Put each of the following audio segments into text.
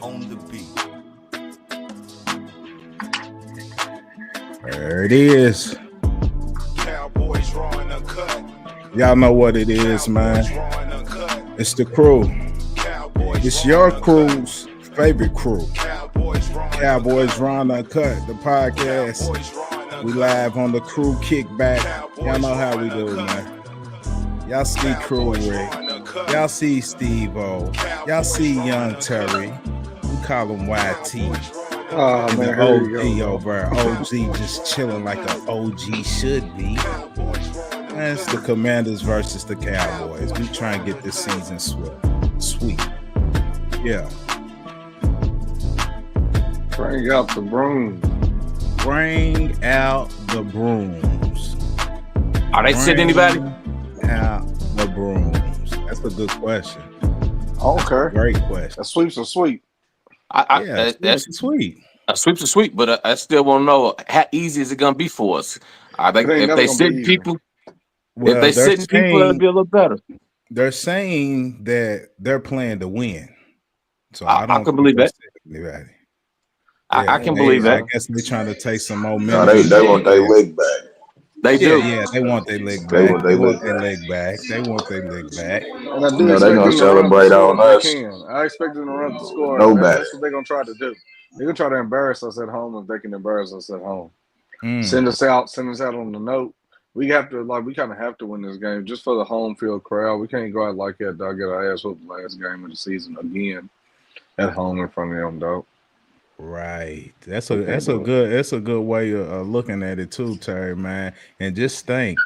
on the beat. There it is. Cowboys drawing a cut. Y'all know what it is, man. It's the crew. It's your crew's favorite crew. Cowboys Run Uncut, the podcast. We live on the crew kickback. Y'all know how we do, man. Y'all see Crew Rick. Y'all see Steve O. Y'all see Young Terry. We call him YT. Oh, and man, the OG over. OG just chilling like an OG should be. And it's the Commanders versus the Cowboys. We try and get this season sweet. Yeah. Bring out the brooms. Bring out the brooms. Are they sitting anybody? Out the brooms. That's a good question. Okay. Great question. A sweep's a sweep. That's sweet. A sweep's a sweep, but I still want to know how easy is it going to be for us? If they sit people, well, if they sit people, it'll be a little better. They're saying that they're playing to win. So I can believe that. Anybody. I can believe that. I guess they're trying to take some momentum. No, they want their leg back. They do. Yeah, they want their leg back. They want their leg back. And I do they're going to celebrate on us. I expect them to run the score. No back. That's what they're going to try to do. They're going to try to embarrass us at home if they can embarrass us at home. Mm. Send us out on the note. We kind of have to win this game just for the home field crowd. We can't go out like that, dog. Get our ass whooped last game of the season again at home in front of them, dog. Right. That's a good way of looking at it too, Terry, man. And just think,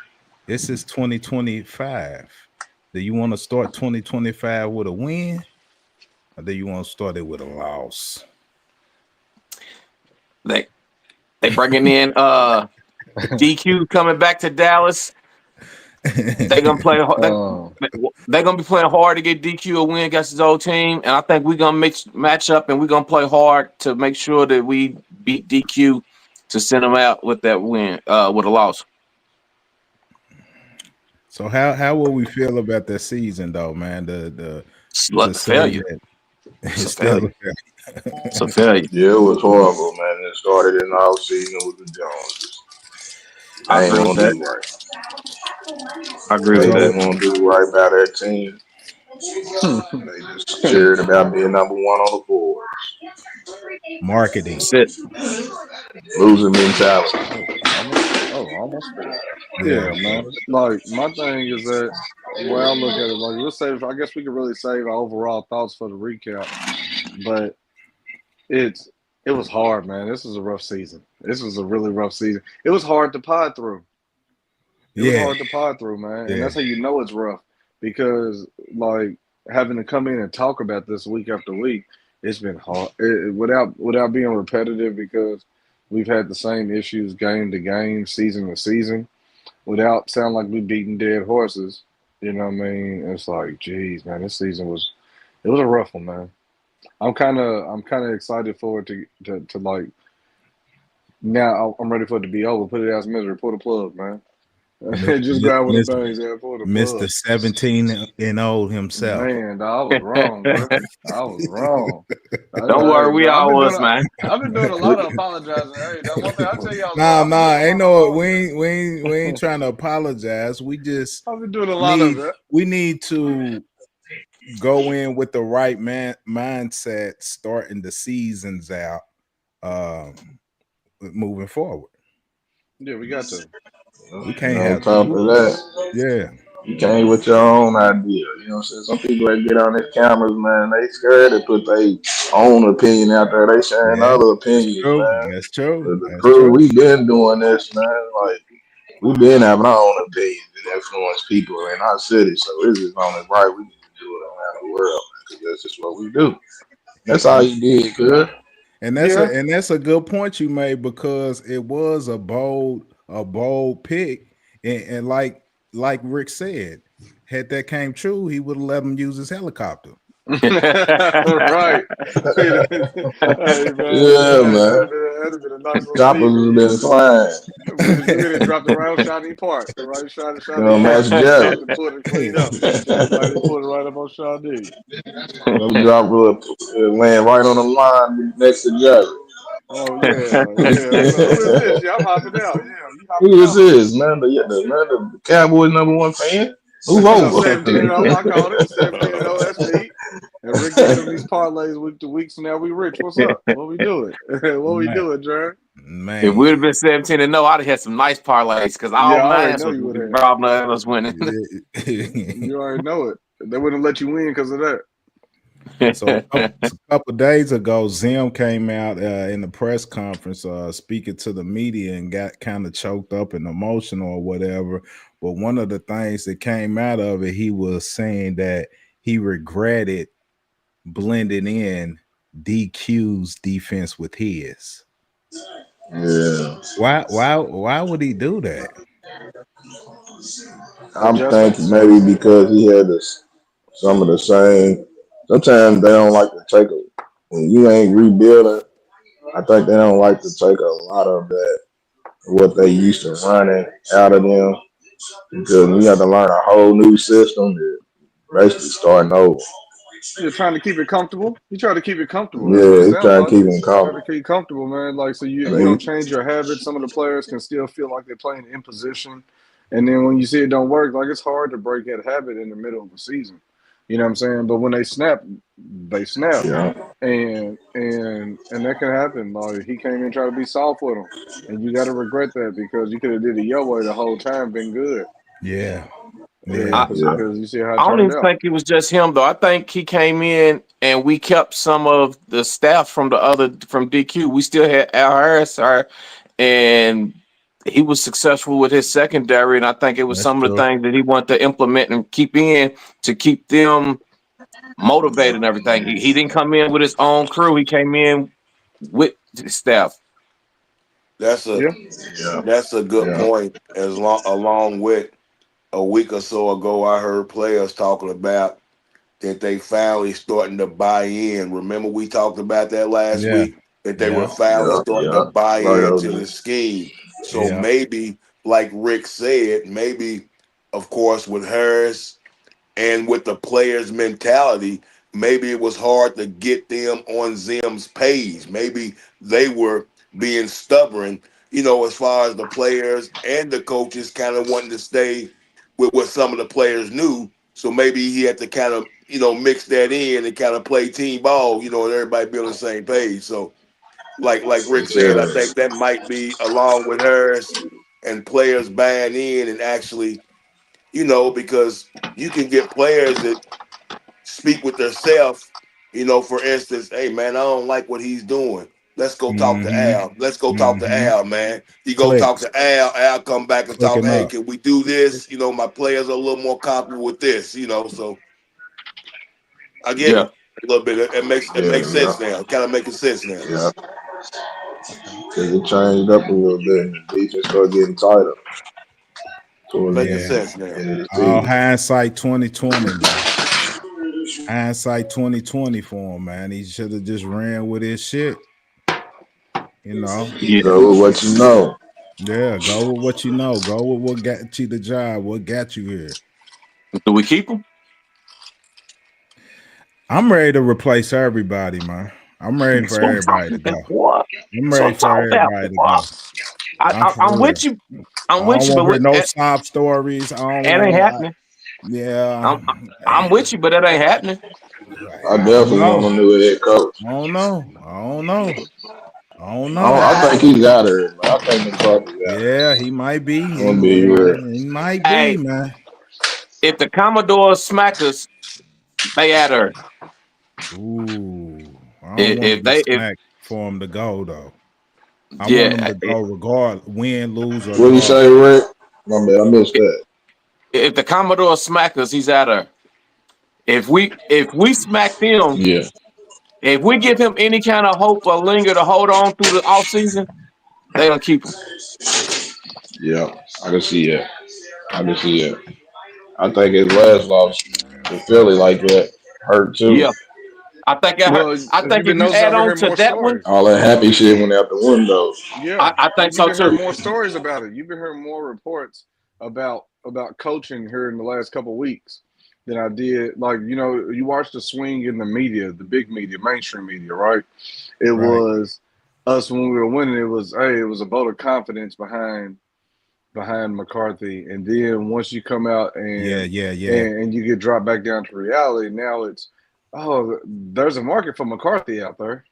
this is 2025. Do you want to start 2025 with a win, or do you want to start it with a loss? They bringing in DQ coming back to Dallas. They're gonna play. They're gonna be playing hard to get DQ a win against his old team, and I think we're gonna match up, and we're gonna play hard to make sure that we beat DQ to send them out with that win, with a loss. So how will we feel about that season, though, man? The failure. It's still It's a failure. Yeah, it was horrible, man. It started in the off season with the Joneses. I ain't gonna do right. I agree with that. They gonna do right by their team. They just cheered about being number one on the board. Marketing. Losing mentality. Almost fair. Yeah, man. Like, my thing is that the way I look at it, like, let's save. I guess we could really save our overall thoughts for the recap, but it was hard, man. This was a rough season. This was a really rough season. It was hard to pod through. It was hard to pod through, man. And that's how you know it's rough, because, like, having to come in and talk about this week after week, it's been hard. Without being repetitive, because we've had the same issues game to game, season to season, without sounding like we beating dead horses. You know what I mean? It's like, geez, man, this season was a rough one, man. I'm kind of excited for it to like. Now I'm ready for it to be over. Put it as misery. Pull the plug, man. Just grab one of the things. Yeah, pull the plug. Mr. 17-0 himself. Man, I was wrong, bro. I was wrong. Don't worry, we all was, man. I've been doing a lot of apologizing. Hey, that one thing I tell y'all. We ain't trying to apologize. We just I've been doing a lot of it. We need to go in with the right mindset, starting the seasons out, moving forward. Yeah, we got to. We can't have top of that. Yeah. You came with your own idea. You know what I'm saying? Some people that get on their cameras, man, they scared to put their own opinion out there. They sharing other opinions, man. That's true. The crew, we been doing this, man. Like, we been having our own opinions and influence people in our city. So it's just only right we need to do it around the world, because that's just what we do. That's all you did, good. And that's a good point you made, because it was a bold pick, and like Rick said, had that came true, he would have let him use his helicopter. Right. Hey, man. Yeah, man. That'd have been a nice little Choppers season. has been flying. We done dropped the round Shawnee Park. The right Shawnee Match Park. Jerry. Dropped and pulled it clean up. Like they pulled it right up on Shawnee. Drop land right on the line next to Jerry. Oh yeah. Who is this? Yeah, I'm hopping out. Yeah, you hopping Who out. is this, man? The Cowboys #1 fan? Who No, over? 17-0. I called it. 17-0. That's me. And Rick giving them these parlays week to week. So now we rich. What's up? What we doing? What we doing, Jerry? Man. If we'd have been 17-0, I'd have had some nice parlays because all Yeah, I already mine know you would have. Rob was winning. You already know it. They wouldn't let you win because of that. So a couple of days ago, Zim came out in the press conference speaking to the media and got kind of choked up and emotional or whatever. But one of the things that came out of it, he was saying that he regretted blending in DQ's defense with his. Yeah. Why would he do that? I'm thinking maybe because he had some of the same. Sometimes they don't like to take when you ain't rebuilding. I think they don't like to take a lot of that what they used to running out of them because you have to learn a whole new system to basically starting over. You're trying to keep it comfortable. You try to keep it comfortable. Yeah, That's what it he's sounds trying like. to keep him comfortable. Try to keep comfortable, man. Like so, you don't change your habits. Some of the players can still feel like they're playing in position, and then when you see it don't work, like it's hard to break that habit in the middle of a season. You know what I'm saying? But when they snap, they snap, and that can happen. Like he came in and tried to be soft with them, and you got to regret that because you could have did it your way the whole time, been good. Yeah. Because you see how it I don't turned even out. think it was just him though. I think he came in and we kept some of the staff from DQ. We still had Al Harris, and he was successful with his secondary. And I think it was some of the things that he wanted to implement and keep in to keep them motivated and everything. He didn't come in with his own crew. He came in with his staff. That's a good point. Along with a week or so ago, I heard players talking about that they finally starting to buy in. Remember we talked about that last week? That they were finally starting to buy into the scheme. So maybe, like Rick said, maybe, of course, with Harris and with the players' mentality, maybe it was hard to get them on Zim's page. Maybe they were being stubborn, as far as the players and the coaches kind of wanting to stay with what some of the players knew. So maybe he had to kind of, mix that in and kind of play team ball, and everybody be on the same page. So like Rick said, I think that might be along with Harris and players buying in and actually, because you can get players that speak with themselves, for instance, hey man, I don't like what he's doing. Let's go talk to Al. Let's go talk to Al, man. You go talk to Al. Al come back and talk, hey, can we do this? My players are a little more comfortable with this, so I get it a little bit. It makes sense now. Kind of making sense now. Yeah. Because it changed up a little bit and the defense started getting tighter. Making sense now. All hindsight 2020, man. Hindsight 2020 for him, man. He should have just ran with his shit. Go with what you know. Yeah, go with what you know. Go with what got you the job. What got you here? Do we keep him? I'm ready to replace everybody, man. I'm ready for everybody to go. I'm ready for everybody to go. I'm with you. I'm with you, but no sob stories. It ain't happening. Yeah, I'm with you, but it ain't happening. I definitely want a new head coach. I don't know. I think he got her. I think McCarthy got her. Yeah, he might be. He might be, man. If the Commodores smack us, they at her. Ooh, I don't want to for him to go though. I want him to go regardless, win, lose, or what do you say, Rick? My bad, I missed that. If the Commodores smack us, he's at her. If we smack them, if we give him any kind of hope or linger to hold on through the offseason, they gonna keep him. Yeah, I can see it. I think his last loss to Philly like that hurt too. Yeah, I think Well, I think you've if been you noticing add I've been on hearing to more that one, stories. All that happy shit went out the window. Yeah, I think you've so been hearing too. more stories about it. You've been hearing more reports about coaching here in the last couple of weeks than I did. Like, you watch the swing in the media, the big media, mainstream media, right? It Right. was us when we were winning. It was a vote of confidence behind McCarthy, and then once you come out Yeah. and you get dropped back down to reality, now it's there's a market for McCarthy out there.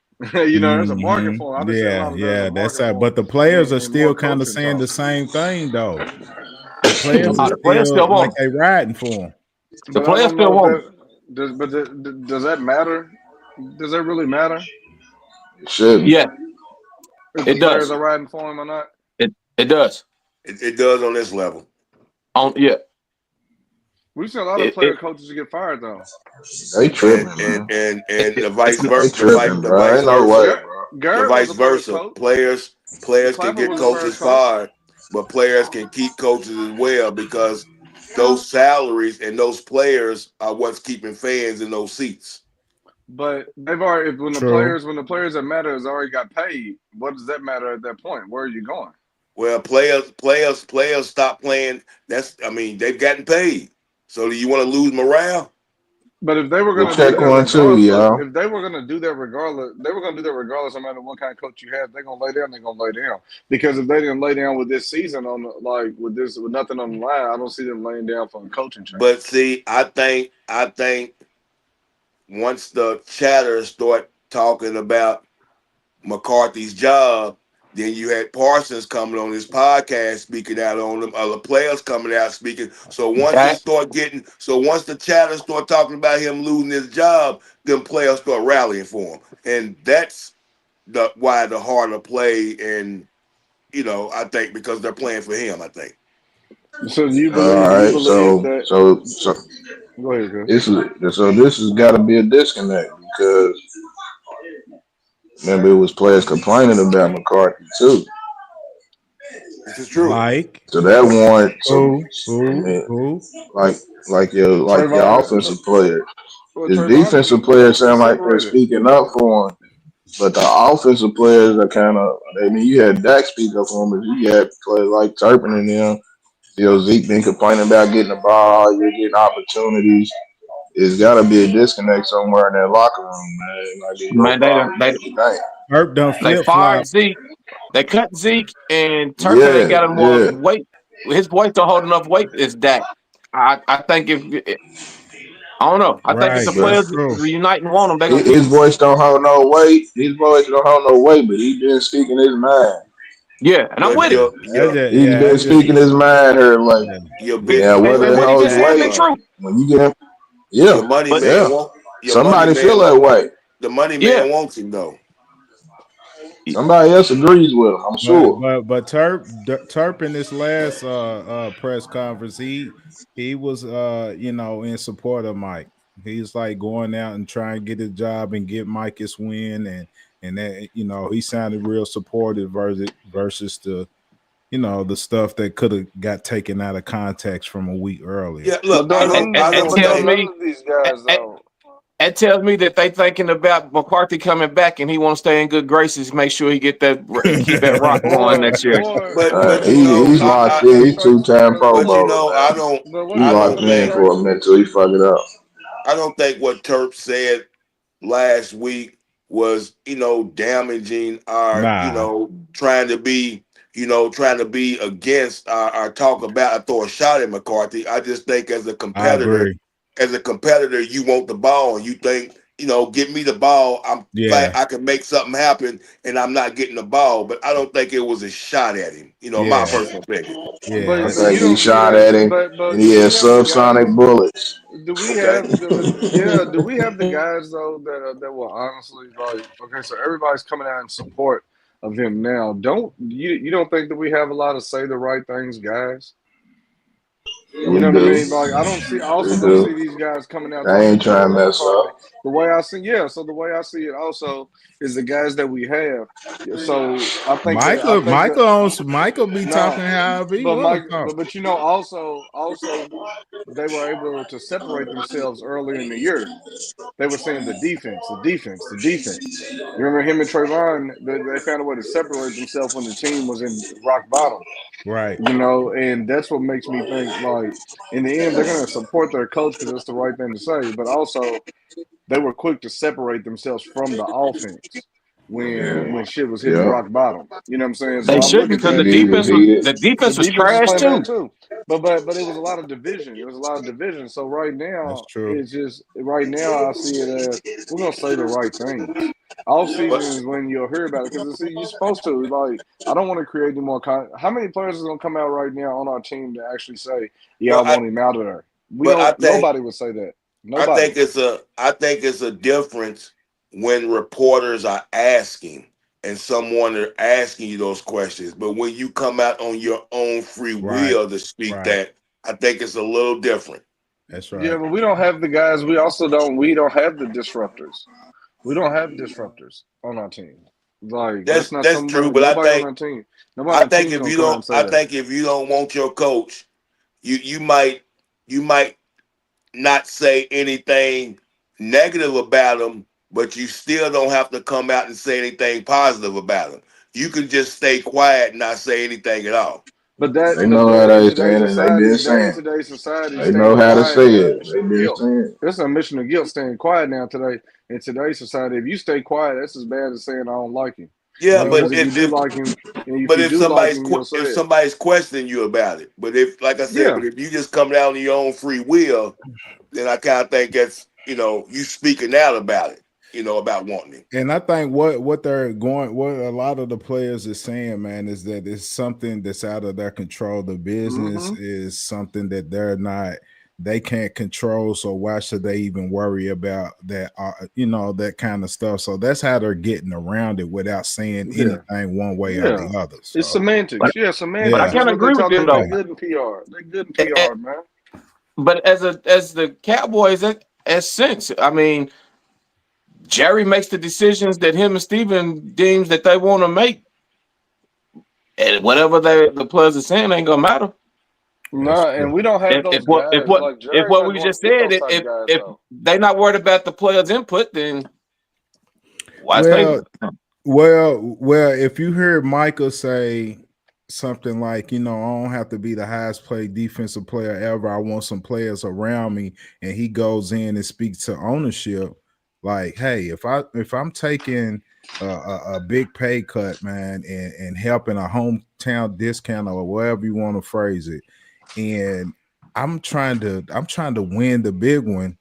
There's a market for him. I've been saying a lot of there's a That's market how. for him But the players are and more still kind of coaching saying talk. the same thing, though. The players are The players still still like want him. they riding for him. The But I players don't still know if want him. does that matter? Does that really matter It shouldn't. Yeah, if the it players does. are riding for him or not? It does. It does on this level. Yeah. We've seen a lot of It, player it, coaches get fired though. They And tripping, and man. and it, and the it's vice not. They versa, tripping, the bro. vice Ain't no way, versa, bro. the Garrett was vice a player's versa. coach. Players can Clapper get was a player's coaches coach. fired, but players can keep coaches as well because those salaries and those players are what's keeping fans in those seats. But they've already when the True. players that matter has already got paid. What does that matter at that point? Where are you going? Well, players stop playing. They've gotten paid. So do you want to lose morale? But if they were Well, going to do check that one, too, regardless, look, y'all. if they were going to do that regardless, they were going to do that regardless, no matter what kind of coach you have. They're going to lay down. They're going to lay down because if they didn't lay down with this season with nothing on the line, I don't see them laying down for a coaching change. But see, I think once the chatter start talking about McCarthy's job, then you had Parsons coming on his podcast speaking out on them, other players coming out speaking. So once the chatter start talking about him losing his job, then players start rallying for him, and that's why the harder play. And I think because they're playing for him, I think. So do you All believe right, so that? so so Go ahead, Chris. this has got to be a disconnect because remember it was players complaining about McCarthy too. This is true. Like So that warrant I who mean, who? like your Trayvon, offensive player, his Trayvon defensive players is sound like they're separated. speaking up for him, but the offensive players are kind of. I mean, you had Dak speak up for him, but you had players like Turpin and them. Zeke been complaining about getting the ball. You're getting opportunities. It's got to be a disconnect somewhere in that locker room, man. Like in your Man, locker room, what you think? Herb done they flip flop. fired Zeke. They cut Zeke, and Turpin ain't Yeah, got enough yeah. weight. His voice don't hold enough weight. Is Dak? I think I don't know. I think if Right. the But That's players true. reunite and want him, they're gonna keep his him. voice don't hold no weight. His voice don't hold no weight, but he been speaking his mind. Yeah, and I'm But with it. He's been speaking his mind here lately. yeah. your And, Now, business and, whether man and it what he wants holds just that. said been weight true. when you get him, Your yeah, money But man yeah. want your money Somebody feel man. that way. The money yeah, man wants him though. Somebody else agrees with him. I'm sure. But Turp in this last press conference, he was in support of Mike. He's like going out and trying to get his job and get Mike his win, and that he sounded real supportive versus the stuff that could have got taken out of context from a week earlier. Yeah, But look, don't I and don't tell none think me of these guys and, though. and tells me that they thinking about McCarthy coming back, and he want to stay in good graces. Make sure he keep that rock going next year. but He's locked in. He's two-time Pro but Bowler, man. What He I about locked don't them in think for a strikes? minute till he fuck it up. I don't think what Terp said last week was, damaging our, Nah, trying to be against our talk about throw a shot at McCarthy. I just think I agree. as a competitor, you want the ball and you think, give me the ball. Yeah, I can make something happen and I'm not getting the ball. But I don't think it was a shot at him, my yeah, personal opinion. I yeah. But you think he don't see shot that. at him, But and do he we had have the subsonic guys? bullets. Do we Okay. have do we have the guys though that will honestly like okay, so everybody's coming out in support of him now. Don't you don't think that we have a lot of say the right things guys? You know what I mean? Like I also don't see these guys coming out I talking ain't trying to about mess McCarthy. up. The way I see, yeah. So the way I see it also is the guys that we have. So I think Michael be no, talking how he but want Mike, to talk. but you know, also they were able to separate themselves early in the year. They were saying the defense, the defense, the defense. You remember him and Trayvon? They found a way to separate themselves when the team was in rock bottom. Right. You know, and that's what makes me think like in the end they're going to support their coach because that's the right thing to say. But also they were quick to separate themselves from the offense when shit was hitting Yeah. rock bottom. You know what I'm saying? So They I look shouldn't at because the that. TV was defense was heated. the The defense was defense was trash playing bad too. too, but it was a lot of division. It was a lot of division. So right That's now, true. it's just right now I see it as we're gonna say the right things. Off But season is when you'll hear about it because you're supposed to. Like I don't want to create any more. How many players is gonna come out right now on our team to actually say, "Yeah, I well, want him out of there"? We but I don't. think Nobody would say that. Nobody. I think it's a difference when reporters are asking and someone are asking you those questions. But when you come out on your own free Right. will to speak Right. that, I think it's a little different. That's Yeah, right. but we don't have the guys. We also don't. We don't have the disruptors. We don't have disruptors on our team. Like that's not That's something. true, but Nobody on our team. Nobody on I our think team if gonna you come out don't and say that. want your coach, you might not say anything negative about him, but you still don't have to come out and say anything positive about him. You can just stay quiet and not say anything at all. But They know how in they today's saying it. They been society, saying. They know staying how to quiet say is a it. They mission of been guilt. saying. It's a mission of guilt staying quiet now today. In today's society, if you stay quiet, that's as bad as saying I don't like him. Yeah, Well, Because if you do like him, and if but you do like him, you'll say if it. somebody's questioning you about it, but if like I said, Yeah, but if you just come down on your own free will, then I kind of think that's you speaking out about it, about wanting it. and I think what they're going, what a lot of the players are saying, man, is that it's something that's out of their control. The business mm-hmm. is something that they can't control. So why should they even worry about that? That kind of stuff. So that's how they're getting around it without saying Yeah, anything one way or yeah. the other. It's So semantics. Yeah, But I semantics. yeah, That's can't what they agree with talk. them They though. good in PR. They good in PR, man. But as the Cowboys, as sense, I mean, Jerry makes the decisions that him and Steven deems that they want to make, and whatever the players are saying ain't gonna matter. that's No, and true. we don't have If those guys. Like if Jerry's what not we going to just get said, those type of guys if though. they not worried about the players' input, then why stay? Well, well. If you hear Michael say something like, I don't have to be the highest paid defensive player ever. I want some players around me, and he goes in and speaks to ownership, like, hey, if I'm taking a big pay cut, man, and helping a hometown discount or whatever you want to phrase it, and I'm trying to win the big one,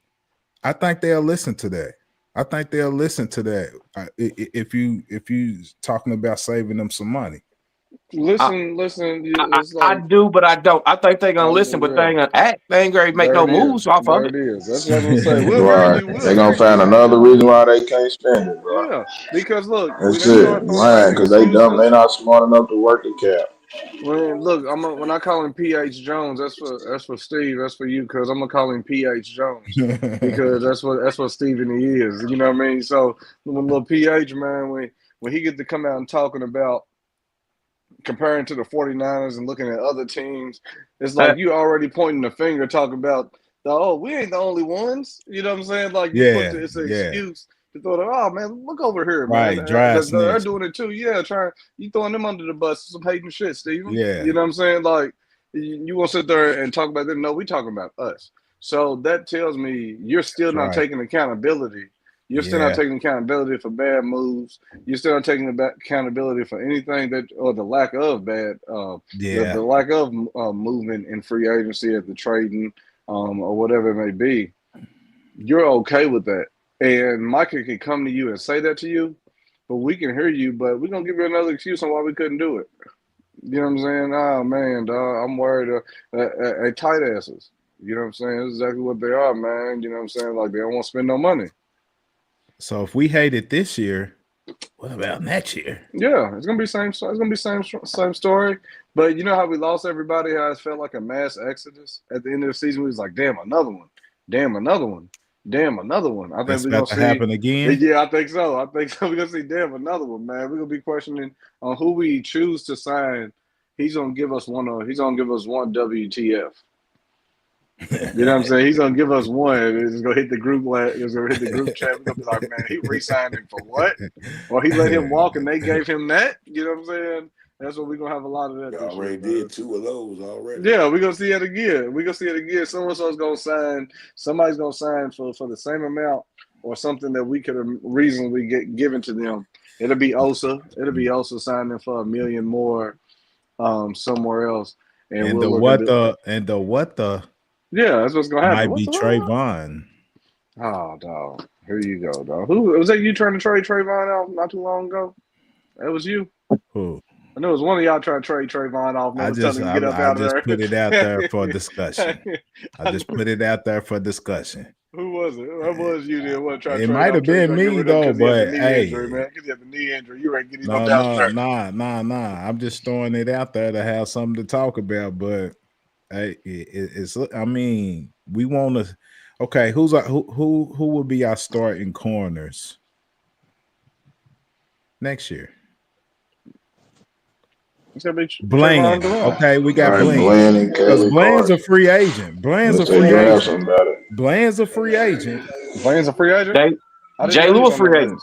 I think they'll listen to that. I think they'll listen to that if you talking about saving them some money. Listen. It's I like do, but I don't. I think they're gonna listen, but they yeah. ain't gonna act. They ain't gonna make There no it moves is. off of There it. it is. That's what I'm gonna say. Right. They're gonna find Hear another you. reason why they can't spend it, bro. Yeah, because look, when That's they it. start throwing out Man, because they dumb. They excuses, not smart enough to work the cap. when I call him PH Jones, that's for Steve. That's for you because I'm gonna call him PH Jones because that's what Stephen he is. You know what I mean? So when little PH man, when he get to come out and talking about comparing to the 49ers and looking at other teams, it's like you already pointing the finger talking about we ain't the only ones. You know what I'm saying? Like you put Yeah, it's an yeah. excuse to throw the man, look over here, man. Right, dry They're snitching. doing it too. Yeah, you throwing them under the bus. Some hating shit, Steven. Yeah, You know what I'm saying? Like you gonna sit there and talk about them. No, we talking about us. So that tells me you're still that's not right. taking accountability. You're still not Yeah, taking accountability for bad moves. You're still not taking accountability for anything or the lack of bad, the yeah. lack of movement in free agency at the trading, or whatever it may be. You're okay with that, and Micah can come to you and say that to you, but we can hear you. But we're gonna give you another excuse on why we couldn't do it. You know what I'm saying? Oh man, dog, I'm worried. Tight asses. You know what I'm saying? That's exactly what they are, man. You know what I'm saying? Like they don't want to spend no money. So if we hate it this year, What about next year? Yeah, it's gonna be same. It's gonna be same story. But you know how we lost everybody? How it felt like a mass exodus at the end of the season. We was like, damn, another one. Damn, another one. Damn, another one. I think That's we're about gonna to see. happen again. Yeah, I think so. We're gonna see. Damn, another one, man. We're gonna be questioning on who we choose to sign. He's gonna give us one. He's gonna give us one WTF. You know what I'm saying? He's gonna give us one. It's gonna hit the group. It's gonna hit the group chat. We're gonna be like, man, he re-signed him for what? Or he let him walk and they gave him that. You know what I'm saying? That's what we're gonna have a lot of that. You this already year, did 2 of those already. Yeah, we're gonna see it again. We're gonna see it again. Someone's gonna sign. Somebody's gonna sign for the same amount or something that we could reasonably get given to them. It'll be Osa. It'll be Osa signing for $1 million more somewhere else. And the what the yeah, that's what's gonna happen. might be Trayvon. Oh, dog. Here you go, dog. Who was that? You trying to trade Trayvon out not too long ago? That was you. Who? I know it was one of y'all trying to trade Trayvon off. I just put it out there for discussion. I just put it out there for discussion. Who was it? That was you. Then what? It might have been me though, but hey, injury, man, because you have the knee injury. You ain't getting nah. I'm just throwing it out there to have something to talk about. But hey, it's. I mean, we want to. Okay, who will be our starting corners next year? Blaine. Okay, we got Blaine. Because Blaine's a free agent. Blaine's a free agent. Blaine's a free agent. Jay Lou a free agent.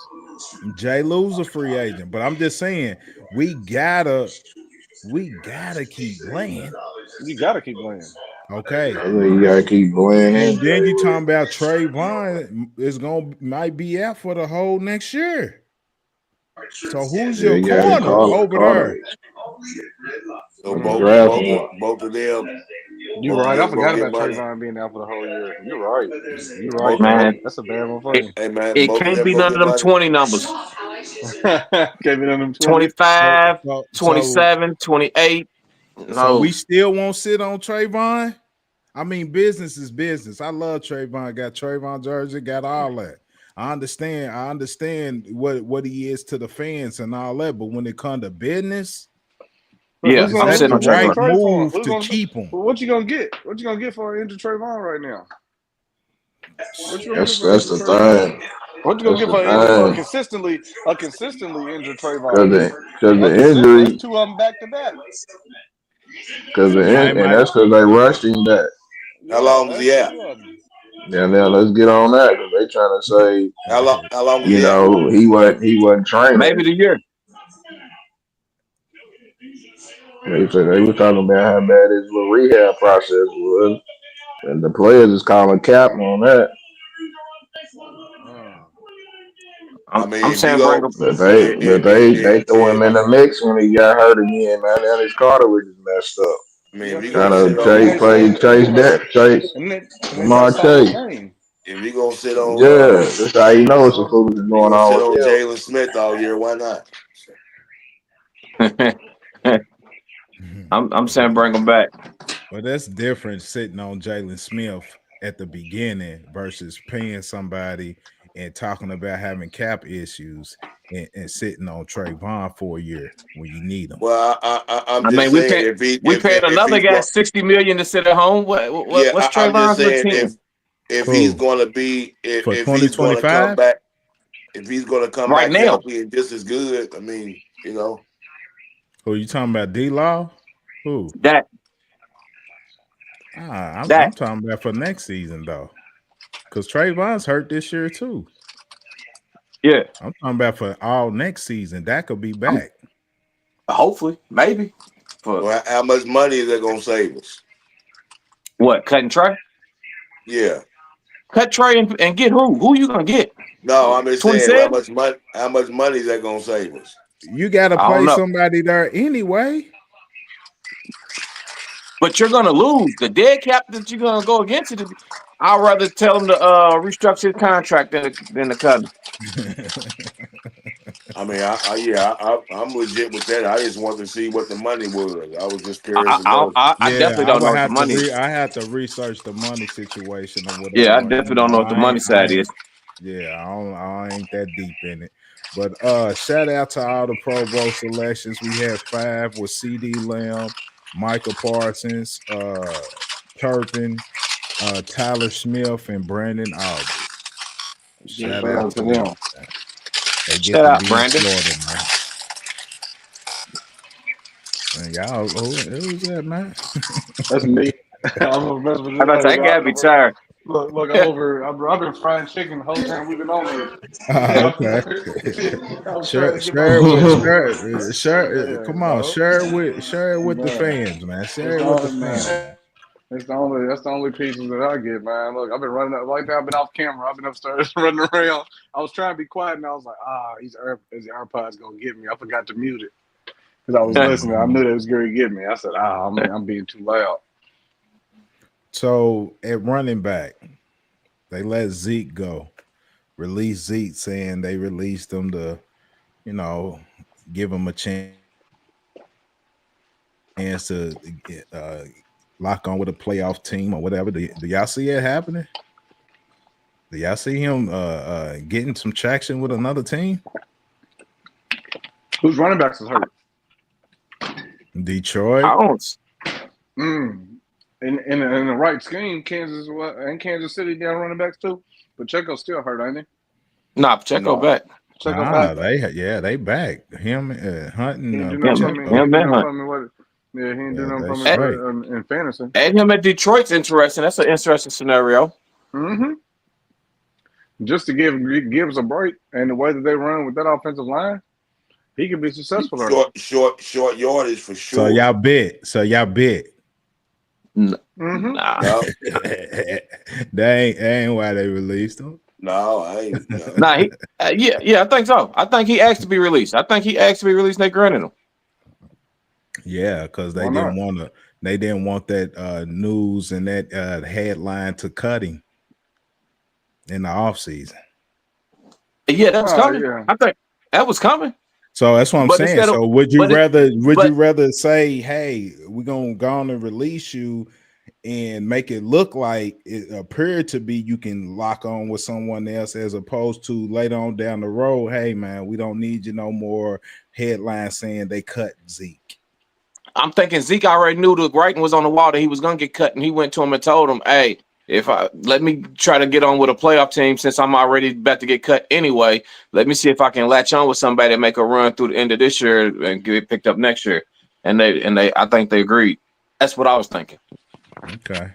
Jay Lou's a free agent. But I'm just saying, we gotta keep Blaine. You gotta keep Blaine. Okay. You gotta keep Blaine. And then you talking about Trayvon might be out for the whole next year. So who's your corner over there? So both of them. You're right. I forgot about Trayvon being out for the whole year. You're right. You're right, man. That's a bad one for you. Hey, man, it can't be none of them 20 numbers. Can't be none of them 25, 27, 28. No. So we still won't sit on Trayvon? I mean, business is business. I love Trayvon. Got Trayvon jersey, got all that. I understand what he is to the fans and all that, but when it comes to business, yeah, I'm sitting on right move to keep him. What you gonna get? What you gonna get for injured Trayvon right now? That's the thing. What you gonna get for a consistently injured Trayvon? Because the injury, that's 2 of them back to back. And that's because they rushed him back. How long is he out? Yeah, now let's get on that because they trying to say how long he wasn't training. Maybe the year. They were talking about how bad his little rehab process was, and the players is calling cap on that. I'm saying they throw him in the mix when he got hurt again, man. Now his cartilage is messed up. I mean, if trying to chase Lamar Chase. If you gonna sit on, that's how you know it's a fool that's going on. Sit on Jalen Smith all year, why not? I'm saying bring him back. Well, that's different sitting on Jalen Smith at the beginning versus paying somebody and talking about having cap issues and sitting on Trayvon for a year when you need him. Well, I'm just saying, we paid another guy $60 million to sit at home. What's Trayvon's routine? If he's going to be if he's going to come back, if he's going to come right back now healthy and just as good, I mean, you know. Who you talking about? D-Law? Who? That. I'm talking about for next season though, because Trayvon's hurt this year too. Yeah, I'm talking about for all next season. That could be back. Hopefully, maybe. Well, how much money is that going to save us? What, cutting Trey? Yeah. Cut Trey and get who? Who you gonna get? No, I'm just saying how much money is that gonna save us? You gotta play somebody there anyway. But you're gonna lose. The dead cap that you're gonna go against it. I'd rather tell him to restructure his contract than to cut him. I mean, I'm legit with that. I just wanted to see what the money was. I was just curious. I definitely don't know what the money. I have to research the money situation or whatever. Yeah, I definitely don't know what the money side is. Yeah, I ain't that deep in it. But shout out to all the Pro Bowl selections. We had 5 with CD Lamb, Michael Parsons, Turpin, Tyler Smith, and Brandon Aubrey. Shout out to them. They get Shout to out, be in Brandon. Florida, man. And y'all, who's that, man? That's me. I'm a mess with I'm about to say, I gotta be tired. Look, I'm over. I've been frying chicken the whole time we've been on here. Okay. I'm Share trying to get my share. Come on, share it with the fans, man. Share it with the fans. That's the only pieces that I get, man. Look, I've been running up like that. I've been off camera. I've been upstairs running around. I was trying to be quiet, and I was like, these AirPods gonna get me. I forgot to mute it because I was listening. I knew they was going to get me. I said, I'm being too loud. So at running back, they let Zeke go. Release Zeke, saying they released him to, give him a chance to lock on with a playoff team or whatever. Do y'all see it happening? Do y'all see him getting some traction with another team? Whose running backs is hurt? Detroit. In the right scheme, Kansas and Kansas City down running backs too. Pacheco's still hurt, ain't he? Nah, Pacheco back. Back. They back. Him, Hunting. He didn't do nothing for me. He didn't do nothing for me in fantasy. And him at Detroit's interesting. That's an interesting scenario. Mm-hmm. Just to give Gibbs a break and the way that they run with that offensive line, he could be successful. Short yardage for sure. So y'all bet. Mm-hmm. Nah. No. that ain't why they released him. No, I ain't. No. Nah, I think so. I think he asked to be released. And they granted him. Yeah, because they didn't want to. They didn't want that news and that headline to cut him in the offseason. Yeah, that's coming. Yeah. I think that was coming. So that's what I'm saying. So would you rather say, hey, we're gonna go on and release you and make it look like it appeared to be you can lock on with someone else, as opposed to later on down the road, hey man, we don't need you no more, headline saying they cut Zeke? I'm thinking Zeke already knew the writing was on the wall that he was gonna get cut, and he went to him and told him, hey, let me try to get on with a playoff team since I'm already about to get cut anyway. Let me see if I can latch on with somebody and make a run through the end of this year and get picked up next year. And I think they agreed. That's what I was thinking. Okay.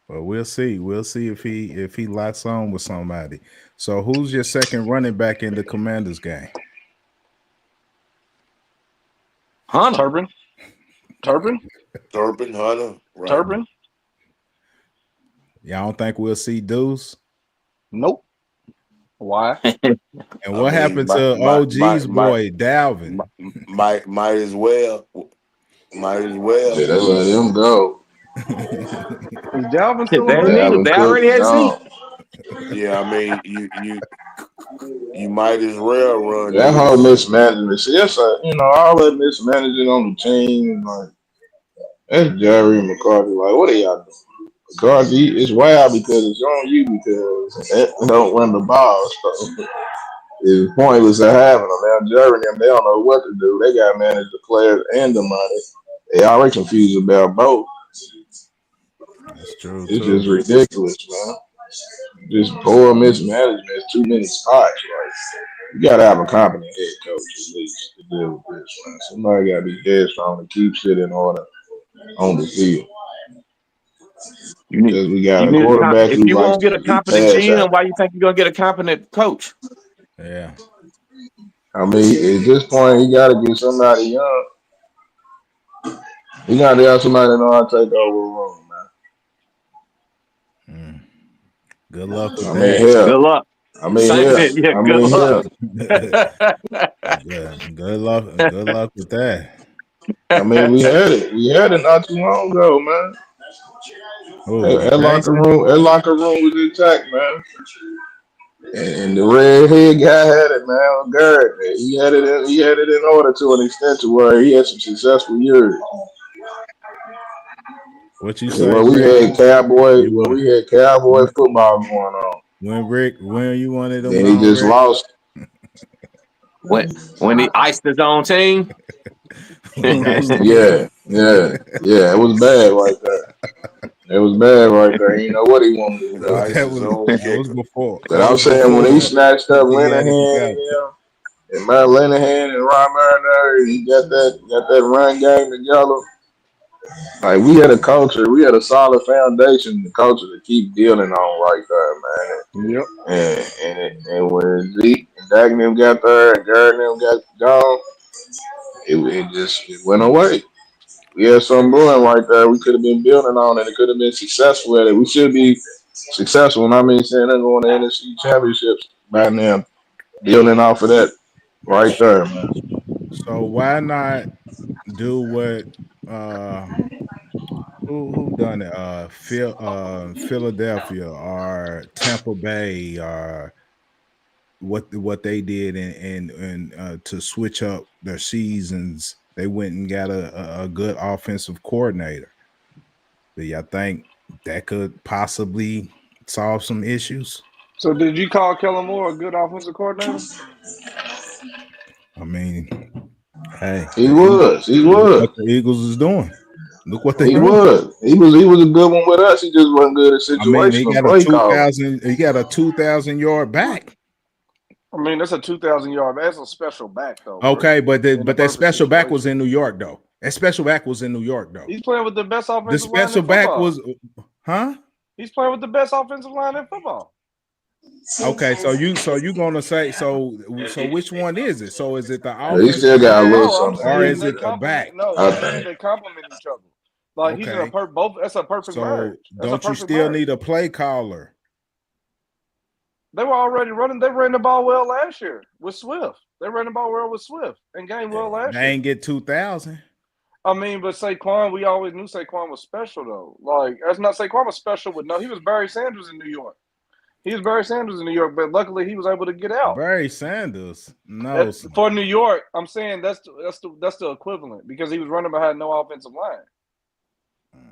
Well, we'll see. We'll see if he locks on with somebody. So who's your second running back in the Commanders game? Hunter. Turpin, Hunter. Right. Turpin. Y'all don't think we'll see Deuce? Nope. Why? And what happened to OG's boy, Dalvin? Might as well. Yeah, they let him go. Is Dalvin still They already had Zeke. Yeah, I mean, you might as well run that whole mismanagement. See, that's all that mismanaging on the team. Like, that's Jerry McCarthy. Like, what are y'all doing? McCarthy, it's wild because it's on you because they don't run the ball. So it's pointless to having them. Now, Jerry and them, they don't know what to do. They got to manage the players and the money. They already confused about both. That's true. It's just ridiculous, man. Just poor mismanagement, too many spots. Like, you gotta have a competent head coach at least to deal with this, man. Somebody gotta be headstrong and keep shit in order on the field. Because we got a quarterback if you won't get a competent GM, why you think you're gonna get a competent coach? Yeah. I mean, at this point, he gotta get somebody young. He gotta have somebody that know how to take over a room, man. Good luck with that. Good luck. Good luck with that. I mean, we had it not too long ago, man. That locker room was intact, man. And the redhead guy had it, man. Garrett, he had it in order to an extent to where he had some successful years. What you say? We had Cowboy football going on. when you wanted them Then he gone, just Rick? lost. When he iced his own team. When he iced the Yeah, team. yeah. It was bad right there. It was bad right there. He didn't know what he wanted to The do. ice that is was old that was kicker. before. But That I'm was saying when he before snatched up he had it Linehan together. and them, and Matt Linehan and Ron Marinari, he got that run game together. Like we had a culture, we had a solid foundation, the culture to keep building on right there, man. Yep. And when Zeke and Dak and them got there and Garrett and them got gone, it went away. We had something going right there. We could have been building on it. It could have been successful at it. We should be successful. And I mean, saying they're going to NFC championships right now, building off of that right there, man. So why not do what who done it? Philadelphia or Tampa Bay or what they did and to switch up their seasons. They went and got a good offensive coordinator. Do y'all think that could possibly solve some issues? So did you call Kellen Moore a good offensive coordinator? I mean, hey, He was. look what the Eagles is doing. Look what they're He doing. was. He was a good one with us. He just wasn't good at I mean, he situational got a play calling. 2,000 yard back. I mean, that's a 2,000 yard. That's a special back though. Okay, but in the that special perfect back was situation. in New York though. That special back was in New York though. He's playing with the best The offensive line in special back football. was, huh? He's playing with the best offensive line in football. Okay, so you gonna say so which one is it? So is it the But he offensive still got a line little No, I'm something to or saying is they it do. the complement. back? No, I I'm saying think. they complement each other. Like he's in Okay, both. That's a perfect so marriage. That's a don't you perfect still marriage. need a play caller? They were already running. They ran the ball well last year with Swift. They ran the ball well with Swift and game well last They year. ain't get 2,000. I mean, but Saquon, we always knew Saquon was special though. Like that's not Saquon was special with no. He was Barry Sanders in New York. He was Barry Sanders in New York, but luckily he was able to get out. Barry Sanders, no. For New York, I'm saying that's the equivalent because he was running behind no offensive line.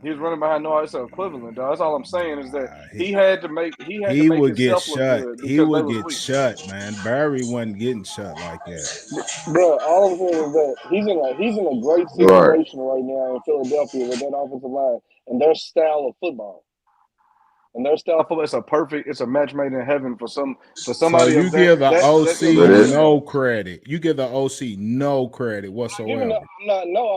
He was running behind no. It's an equivalent, dog. That's all I'm saying is that he had to make He would get himself look shut. good He because they would was get weak. shut, man. Barry wasn't getting shut like that. Bro, all I'm saying is that he's in a great Right. situation right now in Philadelphia with that offensive line and their style of football. And their style of football, it's a match made in heaven for So somebody you of that give the OC caliber. no credit. You give the OC no credit whatsoever. I'm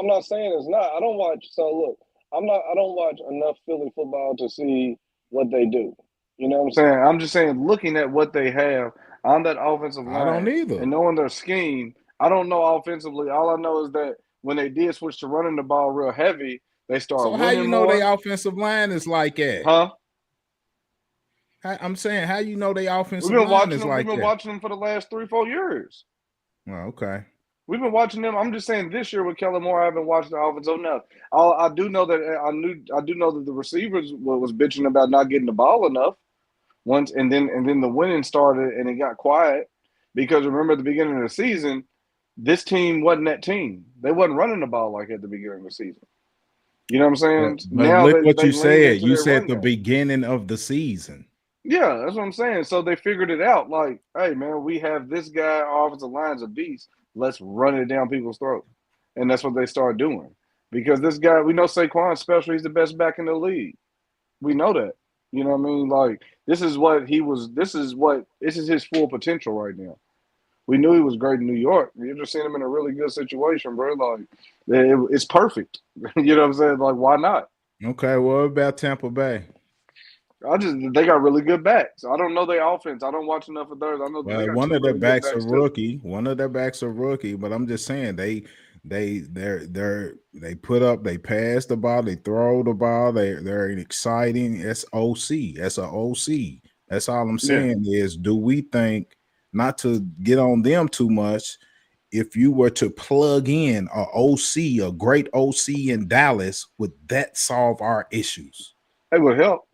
not saying it's not. I don't watch. So look, I don't watch enough Philly football to see what they do. You know what I'm saying? I'm just saying, looking at what they have on that offensive I don't line either. and knowing their scheme, I don't know offensively. All I know is that when they did switch to running the ball real heavy, they started So how winning you know more. their offensive line is like that? Huh? I'm saying, how you know their offensive We've been line watching is them. like We've been that? watching them for the last 3-4 years. Oh, okay. We've been watching them. I'm just saying this year with Kellen Moore, I haven't watched the offense enough. I do know that the receivers was bitching about not getting the ball enough once, and then the winning started and it got quiet because remember at the beginning of the season, this team wasn't that team. They wasn't running the ball like at the beginning of the season. You know what I'm saying? But Now look they what you leaned said. into You their said run the game. beginning of the season. Yeah, that's what I'm saying. So they figured it out. Like, hey, man, we have this guy, our offensive line's a beast. Let's run it down people's throat. And that's what they started doing. Because this guy, we know Saquon's special. He's the best back in the league. We know that. You know what I mean? Like, this is his full potential right now. We knew he was great in New York. You're just seeing him in a really good situation, bro. Like, it's perfect. You know what I'm saying? Like, why not? Okay, what about Tampa Bay? They got really good backs. I don't know their offense. I don't watch enough of theirs. I know they got One two of their really good backs a backs rookie. One of their backs a rookie, but I'm just saying they put up, they pass the ball, they throw the ball, they're exciting. That's OC. That's a OC. That's all I'm saying is, do we think, not to get on them too much, if you were to plug in a great OC in Dallas, would that solve our issues? It would help.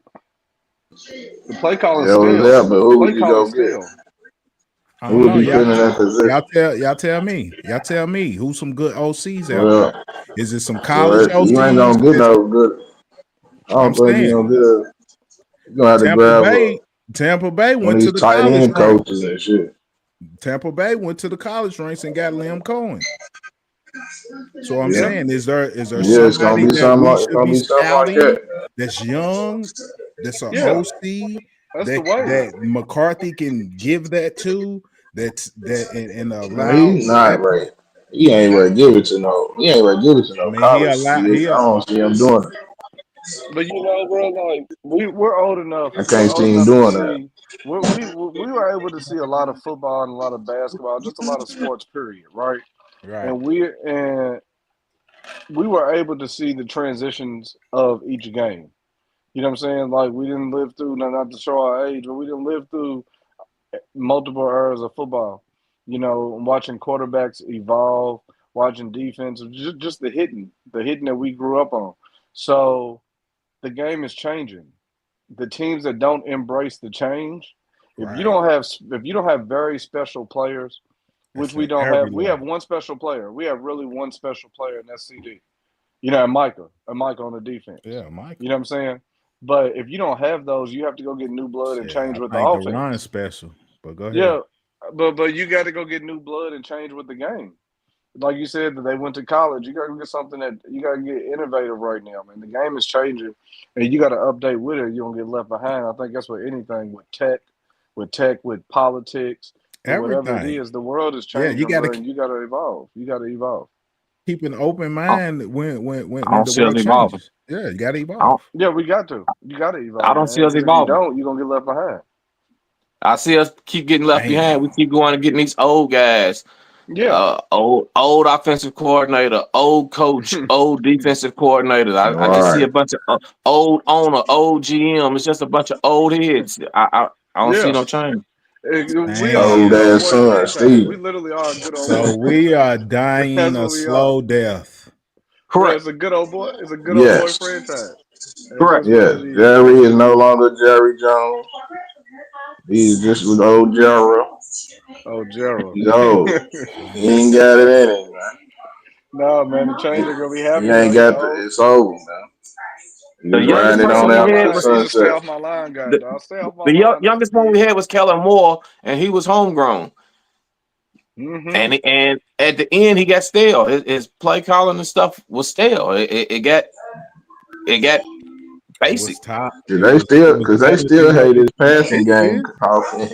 The play calling Yeah, it was there, but who would you go get? I Who don't would know. be putting in that position? Y'all tell me. Y'all tell me who's some good OCs out there. Is it some Well, college OCs? you ain't gonna get no good. I don't I'm think you're saying gonna get a. You're gonna have to Tampa grab Bay. Tampa Bay One went of to these the tight college end ranks. coaches and shit. Tampa Bay went to the college ranks and got Liam Cohen. So I'm Yeah. saying, is there Yeah, it's gonna somebody be that something we like should be that. scouting that's young, that's an Yeah, OC that's the way. that McCarthy can give that to, and No, allow? he's not right. He ain't ready to give it to no. He ain't ready to give it to I no mean, college. I don't see him doing it. But you know, bro, like we're old enough. I We're can't old see him enough to doing that. see. We were able to see a lot of football and a lot of basketball, just a lot of sports. Period, right? Right. And we were able to see the transitions of each game. You know what I'm saying? Like we didn't live through, not to show our age, but we didn't live through multiple eras of football. You know, watching quarterbacks evolve, watching defense, just the hitting that we grew up on. So the game is changing. The teams that don't embrace the change, if you Right. don't have very special players, which It's we at don't every have, we have level. one special player. We have really one special player, and that's CD. You know, and Micah on the defense. Yeah, Mike. You know what I'm saying? But if you don't have those, you have to go get new blood and Yeah, change with the I think the run offense. special. But go ahead. Yeah, but you got to go get new blood and change with the game. Like you said, that they went to college. You got to get something that you got to get innovative right now, man. The game is changing, and you got to update with it. You don't get left behind. I think that's what anything with politics, with whatever it Everything. is. The world is Yeah, you changing, got bro, to and you got to evolve. You got to evolve. keep an open I mind when I the don't see us world evolving. changes. Yeah, you got to I evolve. don't, Yeah, we got to. You got to I evolve, don't see man. us Because if you evolving. don't, you're gonna get left behind. I see us keep getting left behind. We Damn. keep going and getting these old guys, Yeah, old offensive coordinator, old coach, old defensive coordinator. I just see Right. a bunch of old owner, old GM. It's just a bunch of old heads. I don't see yeah. no change. We are a Old good Damn. old ass boy son, franchise. We Steve. literally are a good old So boy we are franchise. dying That's a what we are, slow death. bro. Correct. It's a good old boy. It's a good old boy Yes. franchise. That's Correct. just what Yes. it is. Jerry is no longer Jerry Jones. He's just with old Jerry. Oh, Gerald. He's old. He ain't got it in him, man. No, man, the change ain't gonna be He happening. ain't Though he got old. it's over, man. The You He youngest grind just it stay person on off we my out had to line. was He just stay sunset. off my line, guy. the Dog. Stay off my line. That's the youngest one key. we had was Kellen Moore, and he was homegrown. Mm-hmm. And at the end, he got stale. His play calling and stuff was stale. It got It basic. was top. Cause It they was still, cause they legacy still of hate the his passing game. Patriots. Offense.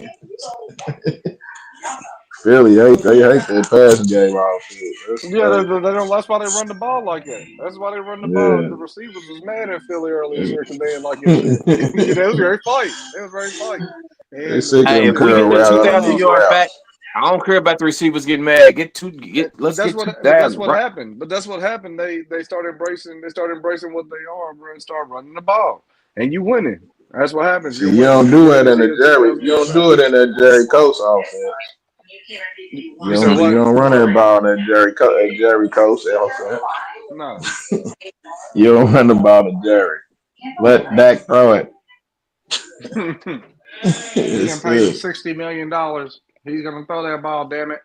Philly they hate that passing game offense. That's Yeah, crazy. they don't. That's why they run the ball like that. That's why they run the ball. Yeah. The receivers was mad at Philly early in the year because they didn't like his. It was very fight. It was very fight. They And the sick of Hey, them if receivers we didn't curl get the want to two route run the thousand underneath ball. yards back, routes. I don't care about the receivers getting mad. But Let's that's get what. two But that's thousand. what happened. But that's what happened. They started embracing. They started embracing what they are, bro, and start running the ball. And you winning. That's what happens. See, You're you winning. don't You do winning that to in see the a Jerry. 2,000 You yard don't pass. do it in that Jerry Coast offense. You said You what? don't run that ball in that Jerry Coast offense. No. You don't run the ball to Jerry. Let Dak throw it. We done It's paid him it. $60 million. He's gonna throw that ball. Damn it.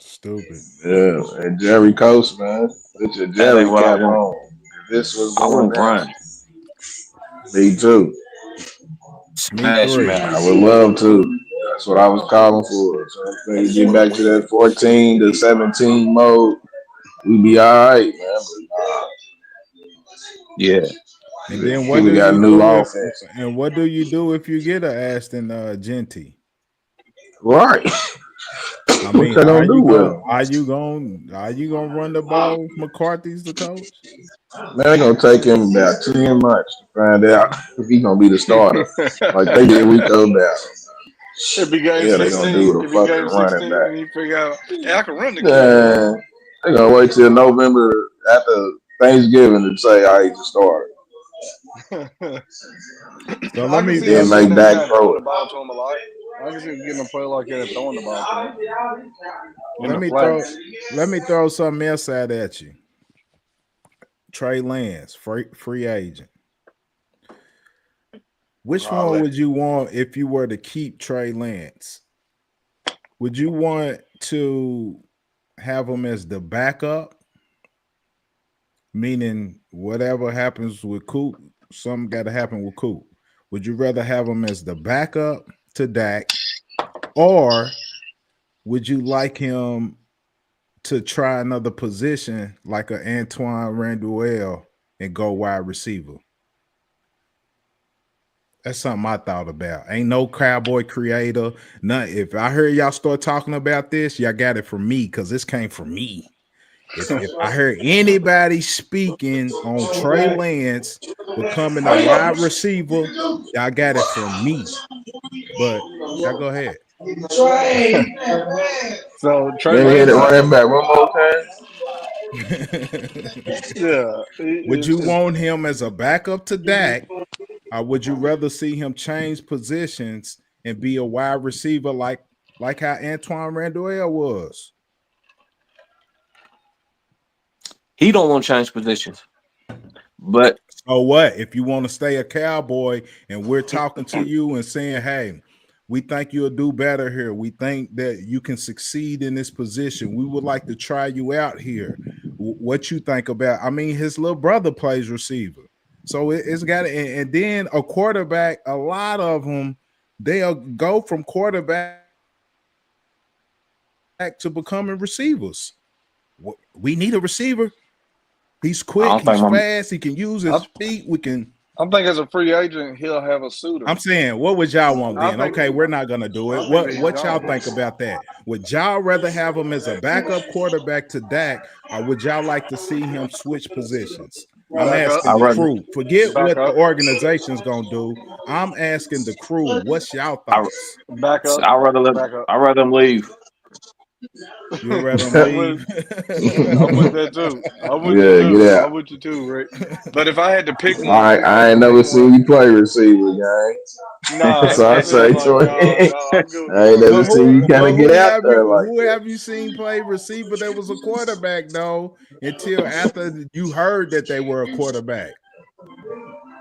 Stupid. Yeah, and Jerry Coast, man. Put your That ain't Jerry what I cap want. on. This was I going want down. run, Me too. Me smash, three. I mouth. would love to. That's what I was calling for. So if I we just get want to back to win. that 14 to 17 mode, we be all right, man. Yeah. And then what Philly do got a you new do if offense. you get a Aston Genty? Right. I What mean, they gonna do with him? are you gonna run the ball if McCarthy's the coach? Man, they gonna take him about 10 months to find out if he gonna be the starter. Like they did Rico Dallas. It'd be game Yeah, they gonna do 16. with a It'd be fucking game running 16, back. and you figure out, hey, I can run the kid. Yeah, they gonna wait till November after Thanksgiving to say I he's a starter. So I let can me see Then them let, getting make that guy Dak and throw throwing it. the ball to him a lot. I can see him getting a play like that and throwing the ball to him in let the me flat. throw something else out at you. Trey Lance, free agent. Which one Raleigh. would you want if you were to keep Trey Lance? Would you want to have him as the backup, meaning whatever happens with Coop, something got to happen with Coop? Would you rather have him as the backup to Dak, or would you like him to try another position like a Antoine Randall and go wide receiver? That's something I thought about. Ain't no Cowboy creator. None. If I heard y'all start talking about this, y'all got it from me because this came from me. If I heard anybody speaking on Trey Lance becoming a wide receiver, y'all got it from me. But y'all go ahead. So Trey Let me hit Lance, it running back one more time. Would you want him as a backup to Dak, or would you rather see him change positions and be a wide receiver like how Antoine Randall was? He don't want to change positions. But so what? If you want to stay a Cowboy and we're talking to you and saying, hey, we think you'll do better here. We think that you can succeed in this position. We would like to try you out here. What you think about? I mean, his little brother plays receiver. So it's got to, and then a quarterback, a lot of them, they'll go from quarterback to becoming receivers. We need a receiver. He's quick, he's fast, he can use his feet. I'm thinking as a free agent, he'll have a suitor. I'm saying, what would y'all want then? Okay, we're not gonna do it. What y'all think about that? Would y'all rather have him as a backup quarterback to Dak, or would y'all like to see him switch positions? I'm asking the crew. Forget what the organization's gonna do. I'm asking the crew. What's y'all thoughts? I'd rather him leave. You'd rather him leave? I'm with that too. I'm with you too. Get out. I'm with you too, Rick. But if I had to pick one, I ain't never seen you play receiver, gang. Nah, so I say, Troy. I ain't never seen you kind of get out there like who have you seen play receiver that was a quarterback though? Until after you heard that they were a quarterback.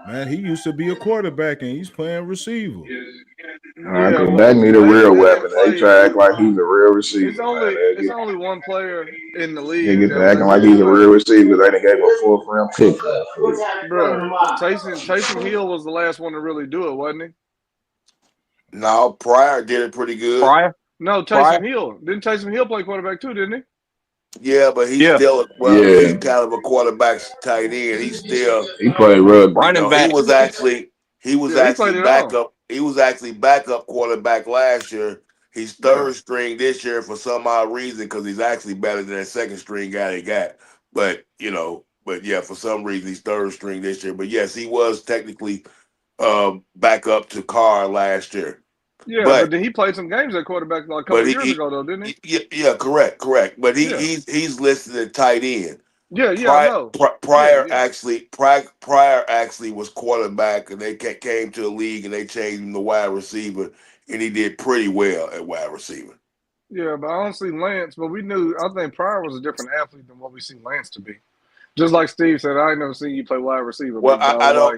Man, he used to be a quarterback and he's playing receiver. Dak need a real weapon. They try to act like he's a real receiver. It's only one player in the league. They get to acting like he's a real receiver. They done gave him a 4th round pick. Bro, Taysom Hill was the last one to really do it, wasn't he? No, Pryor did it pretty good. Pryor? No, Taysom Hill. Didn't Taysom Hill play quarterback too, didn't he? Yeah, but he's still he's kind of a quarterback's tight end. He played rugby. Running back. He was actually backup. He was actually backup quarterback last year. He's third string this year for some odd reason because he's actually better than that second string guy they got. But for some reason he's third string this year. But yes, he was technically backup to Carr last year. Yeah, but then he played some games at quarterback like a couple years ago, though, didn't he? Yeah, correct. But he's listed at tight end. I know. Pryor actually was quarterback, and they came to the league and they changed him to wide receiver, and he did pretty well at wide receiver. Yeah, but I don't see Lance. But I think Pryor was a different athlete than what we see Lance to be. Just like Steve said, I ain't never seen you play wide receiver. Well, I don't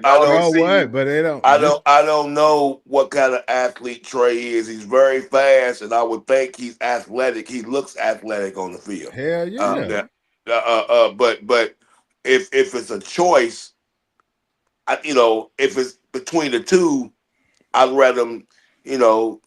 know what kind of athlete Trey is. He's very fast, and I would think he's athletic. He looks athletic on the field. Hell yeah. But if it's a choice, if it's between the two, I'd rather him, do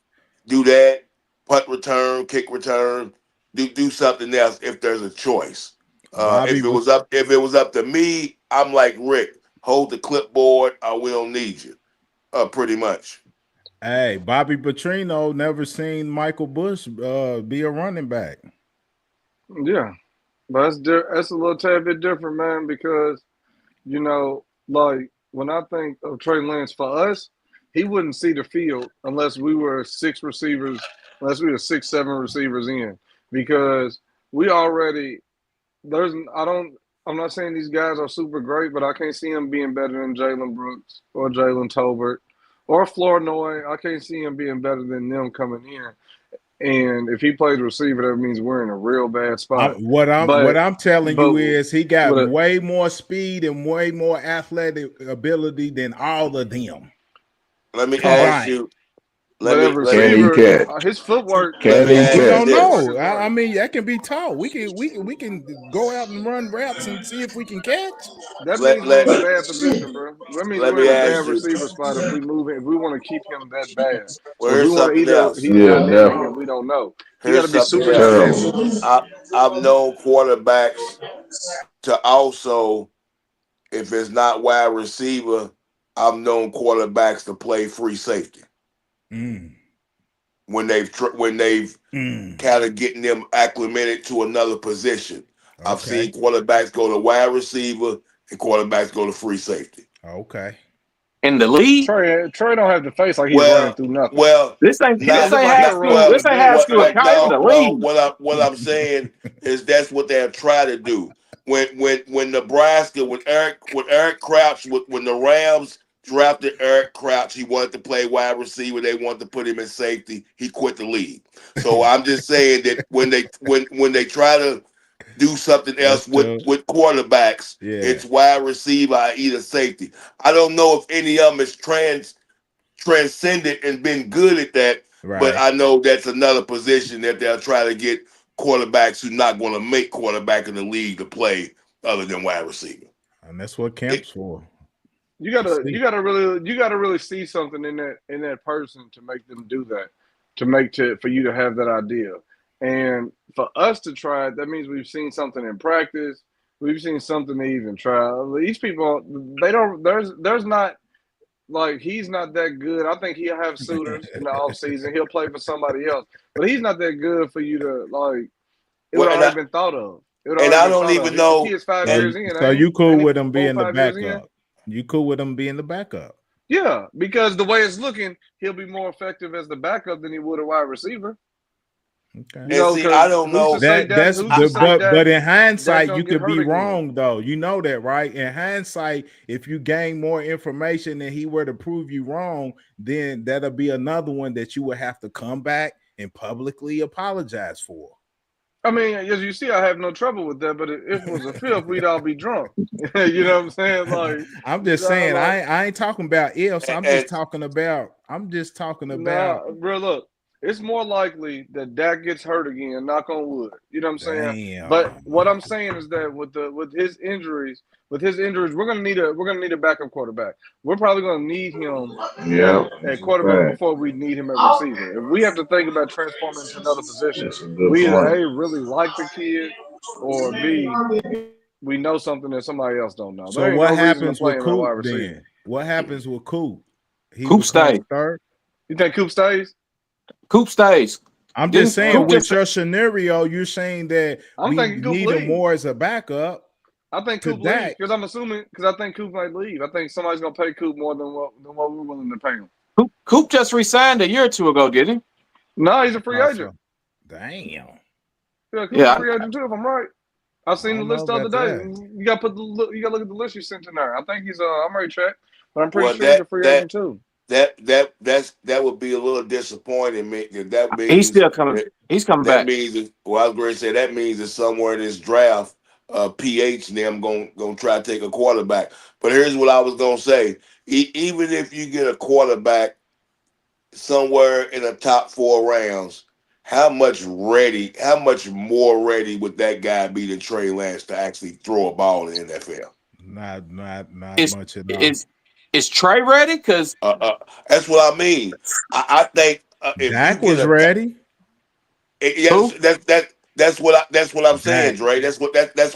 that, punt return, kick return, do something else if there's a choice. If it was up to me, I'm like Rick, hold the clipboard or we don't need you. Pretty much. Hey, Bobby Petrino never seen Michael Bush be a running back. Yeah. But that's a little tad bit different, man, because, like when I think of Trey Lance, for us, he wouldn't see the field unless we were 6 receivers, unless we were 6, 7 receivers in. Because we already I'm not saying these guys are super great, but I can't see him being better than Jalen Brooks or Jalen Tolbert or Flournoy. I can't see him being better than them coming in. And if he plays receiver, that means we're in a real bad spot. What I'm telling you is he got way more speed and way more athletic ability than all of them. Let me ask you But as let me receiver, his footwork. let me ask We you don't this. know. I mean, that can be taught. We can go out and run routes and see if we can catch. That Let means we're in a let bad position, bro. That means let we're me in a bad ask you. receiver spot if we move it. If we want to keep him that bad, Well, or if we here's want to something either else. he's dynamic and we don't know. He got to Here's be something super else. dynamic. I've known quarterbacks to also, if it's not wide receiver, I've known quarterbacks to play free safety Mm. when they've kind of getting them acclimated to another position. I've Okay. seen quarterbacks go to wide receiver and quarterbacks go to free safety. Okay. In the league, Trey don't have the face like he's running Well, through nothing. this ain't He don't this look ain't like high he'll not run school. through well. the This ain't high desert. school in college. In the league. What I'm saying is that's what they're trying to do. When Nebraska, when Eric Crouch, when the Rams drafted Eric Crouch, he wanted to play wide receiver. They wanted to put him in safety. He quit the league. So I'm just saying that when they try to do something else That's true. with quarterbacks, Yeah. it's wide receiver or either safety. I don't know if any of them is transcended and been good at that, but Right. I know that's another position that they'll try to get quarterbacks who's not going to make quarterback in the league to play other than wide receiver. And that's what camp's for. You gotta really see something in that person to make them do that, for you to have that idea. And for us to try it, that means we've seen something in practice. We've seen something to even try. These people, they don't. There's not like he's not that good. I think he'll have suitors in the offseason. He'll play for somebody else, but he's not that good for you to like. It would Well, already been thought of. It would and already I been don't thought of. even The know. kid's 5 So, years in, so ain't he? you cool Ain't he with him 4 or being the 5 years in? backup? You cool with him being the backup? Yeah, because the way it's looking, he'll be more effective as the backup than he would a wide receiver. Okay. You know, And see, I because don't know. who's to say But in Dak hindsight, you don't get could be hurt again? wrong though. You know that, right? In hindsight, if you gain more information and he were to prove you wrong, then that'll be another one that you would have to come back and publicly apologize for. I mean, as you see, I have no trouble with that. But if it was a fifth, we'd all be drunk. You know what I'm saying? Like, I'm just saying, I ain't talking about ifs. I'm just And talking about. nah, bro. Look, it's more likely that Dak gets hurt again. Knock on wood. You know what I'm saying? Damn. But what I'm saying is that with his injuries, we're gonna need a backup quarterback. We're probably gonna need him at quarterback before we need him at receiver. If we have to think about transforming into another position, That's a good we either point. A, really like the kid, or B, we know something that somebody else don't know. So There ain't what no reason to happens play with him at wide Coop receiver. then? What happens with Coop? He Coop becomes stays. third. You think Coop stays? Coop stays. I'm Didn't just saying, Coop with just- your scenario, you're saying that I'm we thinking Coop need him leaves. more as a backup. I think to Coop leaves Dak. because I'm assuming I think Coop might leave. I think somebody's gonna pay Coop more than what we're willing to pay him. Coop just resigned a year or two ago, didn't No, he's a free agent. Also, damn. Yeah, Coop's Yeah, a free agent too, if I'm right. I seen the don't know list the other about day. that. You got to look at the list you sent in there. I think he's I'm already checked, but I'm pretty well, sure he's a free agent too. that would be a little disappointing. That he? He's means still coming. He's coming that back. means well, I was going to say that means that somewhere in this draft, PH and them gonna try to take a quarterback. But here's what I was gonna say: even if you get a quarterback somewhere in the top 4 rounds, how much more ready would that guy be than Trey Lance to actually throw a ball in the NFL? Not Is much at all. is Trey ready? Because That's what I mean. I think if you Dak get was ready. yes, that's what I'm saying, Dak. Dre. That's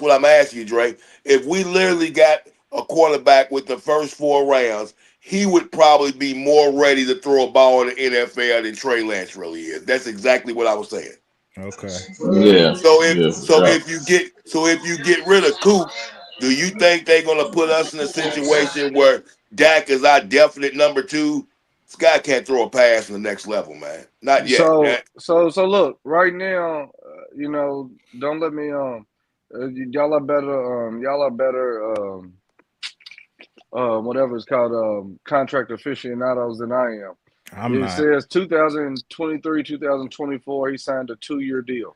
what I'm asking you, Dre. If we literally got a quarterback with the first 4 rounds, he would probably be more ready to throw a ball in the NFL than Trey Lance really is. That's exactly what I was saying. Okay. Yeah. If you get rid of Coop, do you think they're gonna put us in a situation where Dak is our definite number 2? This guy can't throw a pass in the next level, man. Not yet. So look, right now, don't let me y'all are better whatever it's called contract aficionados than I am. I'm It not. says 2023, 2024, he signed a 2-year deal.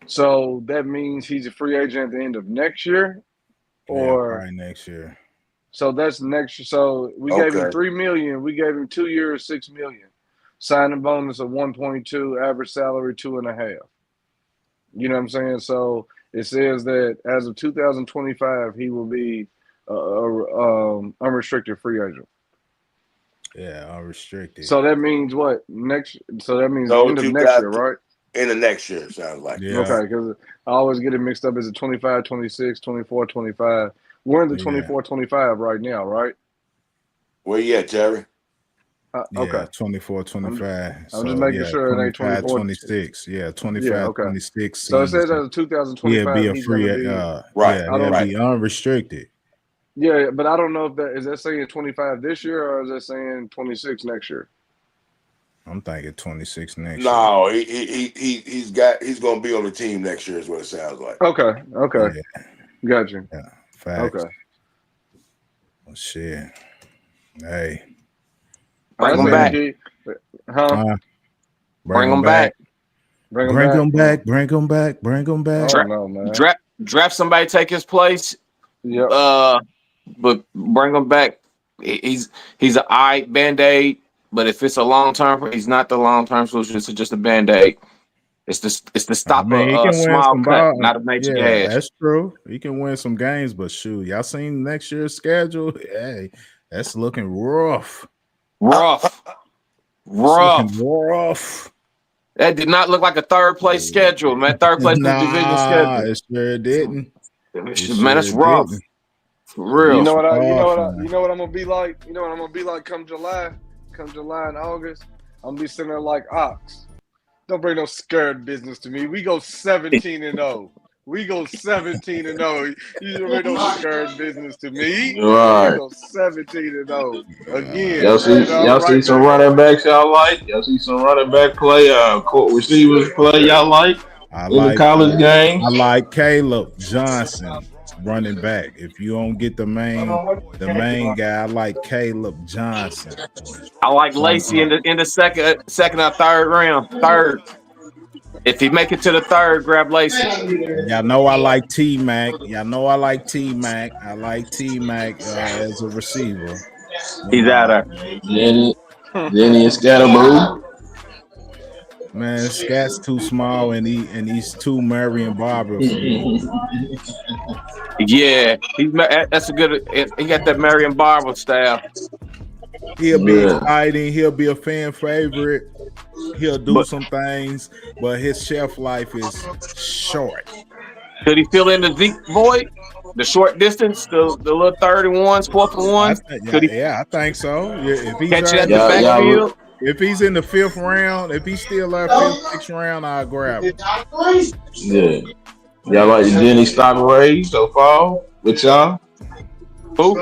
So that means he's a free agent at the end of next year, or probably next year. so that's next year. So we gave him $3 million. We gave him 2 years, $6 million. signing bonus of 1.2, average salary 2.5. You know what I'm saying? So it says that as of 2025, he will be unrestricted free agent. Yeah, unrestricted. So that means what next? So that means So end of next year, right? In the next year, sounds like. Yeah. Okay, because I always get it mixed up. Is it 25, 26, 24, 25? We're in the 24, 25 right now, right? Where you at, Terry? Okay. 24, 25. I'm just making sure it ain't 24, 26. Yeah, 25, yeah, okay. 26. So it says as of 2025, he'll be a he's free, gonna be, right. Yeah, he'll be unrestricted. Yeah, but I don't know if is that saying 25 this year or is that saying 26 next year? I'm thinking 26 next year. No, he's gonna be on the team next year is what it sounds like. Okay. Yeah. Got you. Yeah, facts. Okay. Well, shit. Hey. Bring him back. Bring him back. Bring him back. Bring him back. Bring him back. Oh, no, man. Draft somebody take his place. Yeah. But bring him back. He's an eye Band-Aid, but if it's a long term, he's not the long term solution. It's just a Band-Aid. It's to stop a small cut, not a major gash. That's true. He can win some games, but shoot, y'all seen next year's schedule? Hey, that's looking rough. Rough. That did not look like a third place schedule, man. Third place division schedule. It sure didn't. Man, that's rough. For real. You know what I'm gonna be like? You know what I'm gonna be like come July and August? I'm gonna be sitting there like Ox. Don't bring no scared business to me. We go 17-0. We go 17-0. You don't bring no scared businness to me. Right. We go 17-0 again. Y'all see some running backs y'all like? Y'all see some running back play? Court receivers play y'all like? The college game? I like Caleb Johnson, running back. If you don't get the main guy, I like Caleb Johnson. I like Lacey in the second or third round. Third. If he make it to the third, grab Lacey. Y'all know I like T-Mac. I like T-Mac as a receiver. He's out of Denny and Scatterboo. Man, Scat's too small and he's too Marion Barber for me. Yeah, that's a good. He got that Marion Barber style. He'll be exciting. He'll be a fan favorite. He'll do some things, but his shelf life is short. Could he fill in the Zeke void? The short distance, the little 31s, 4th and 1? I think so. Yeah, if he's catch it at the backfield. If he's in the 5th round, if he's still there 5th, 6th round, I'll grab him. Yeah. Y'all like the Jenny stock raise so far with y'all? Who?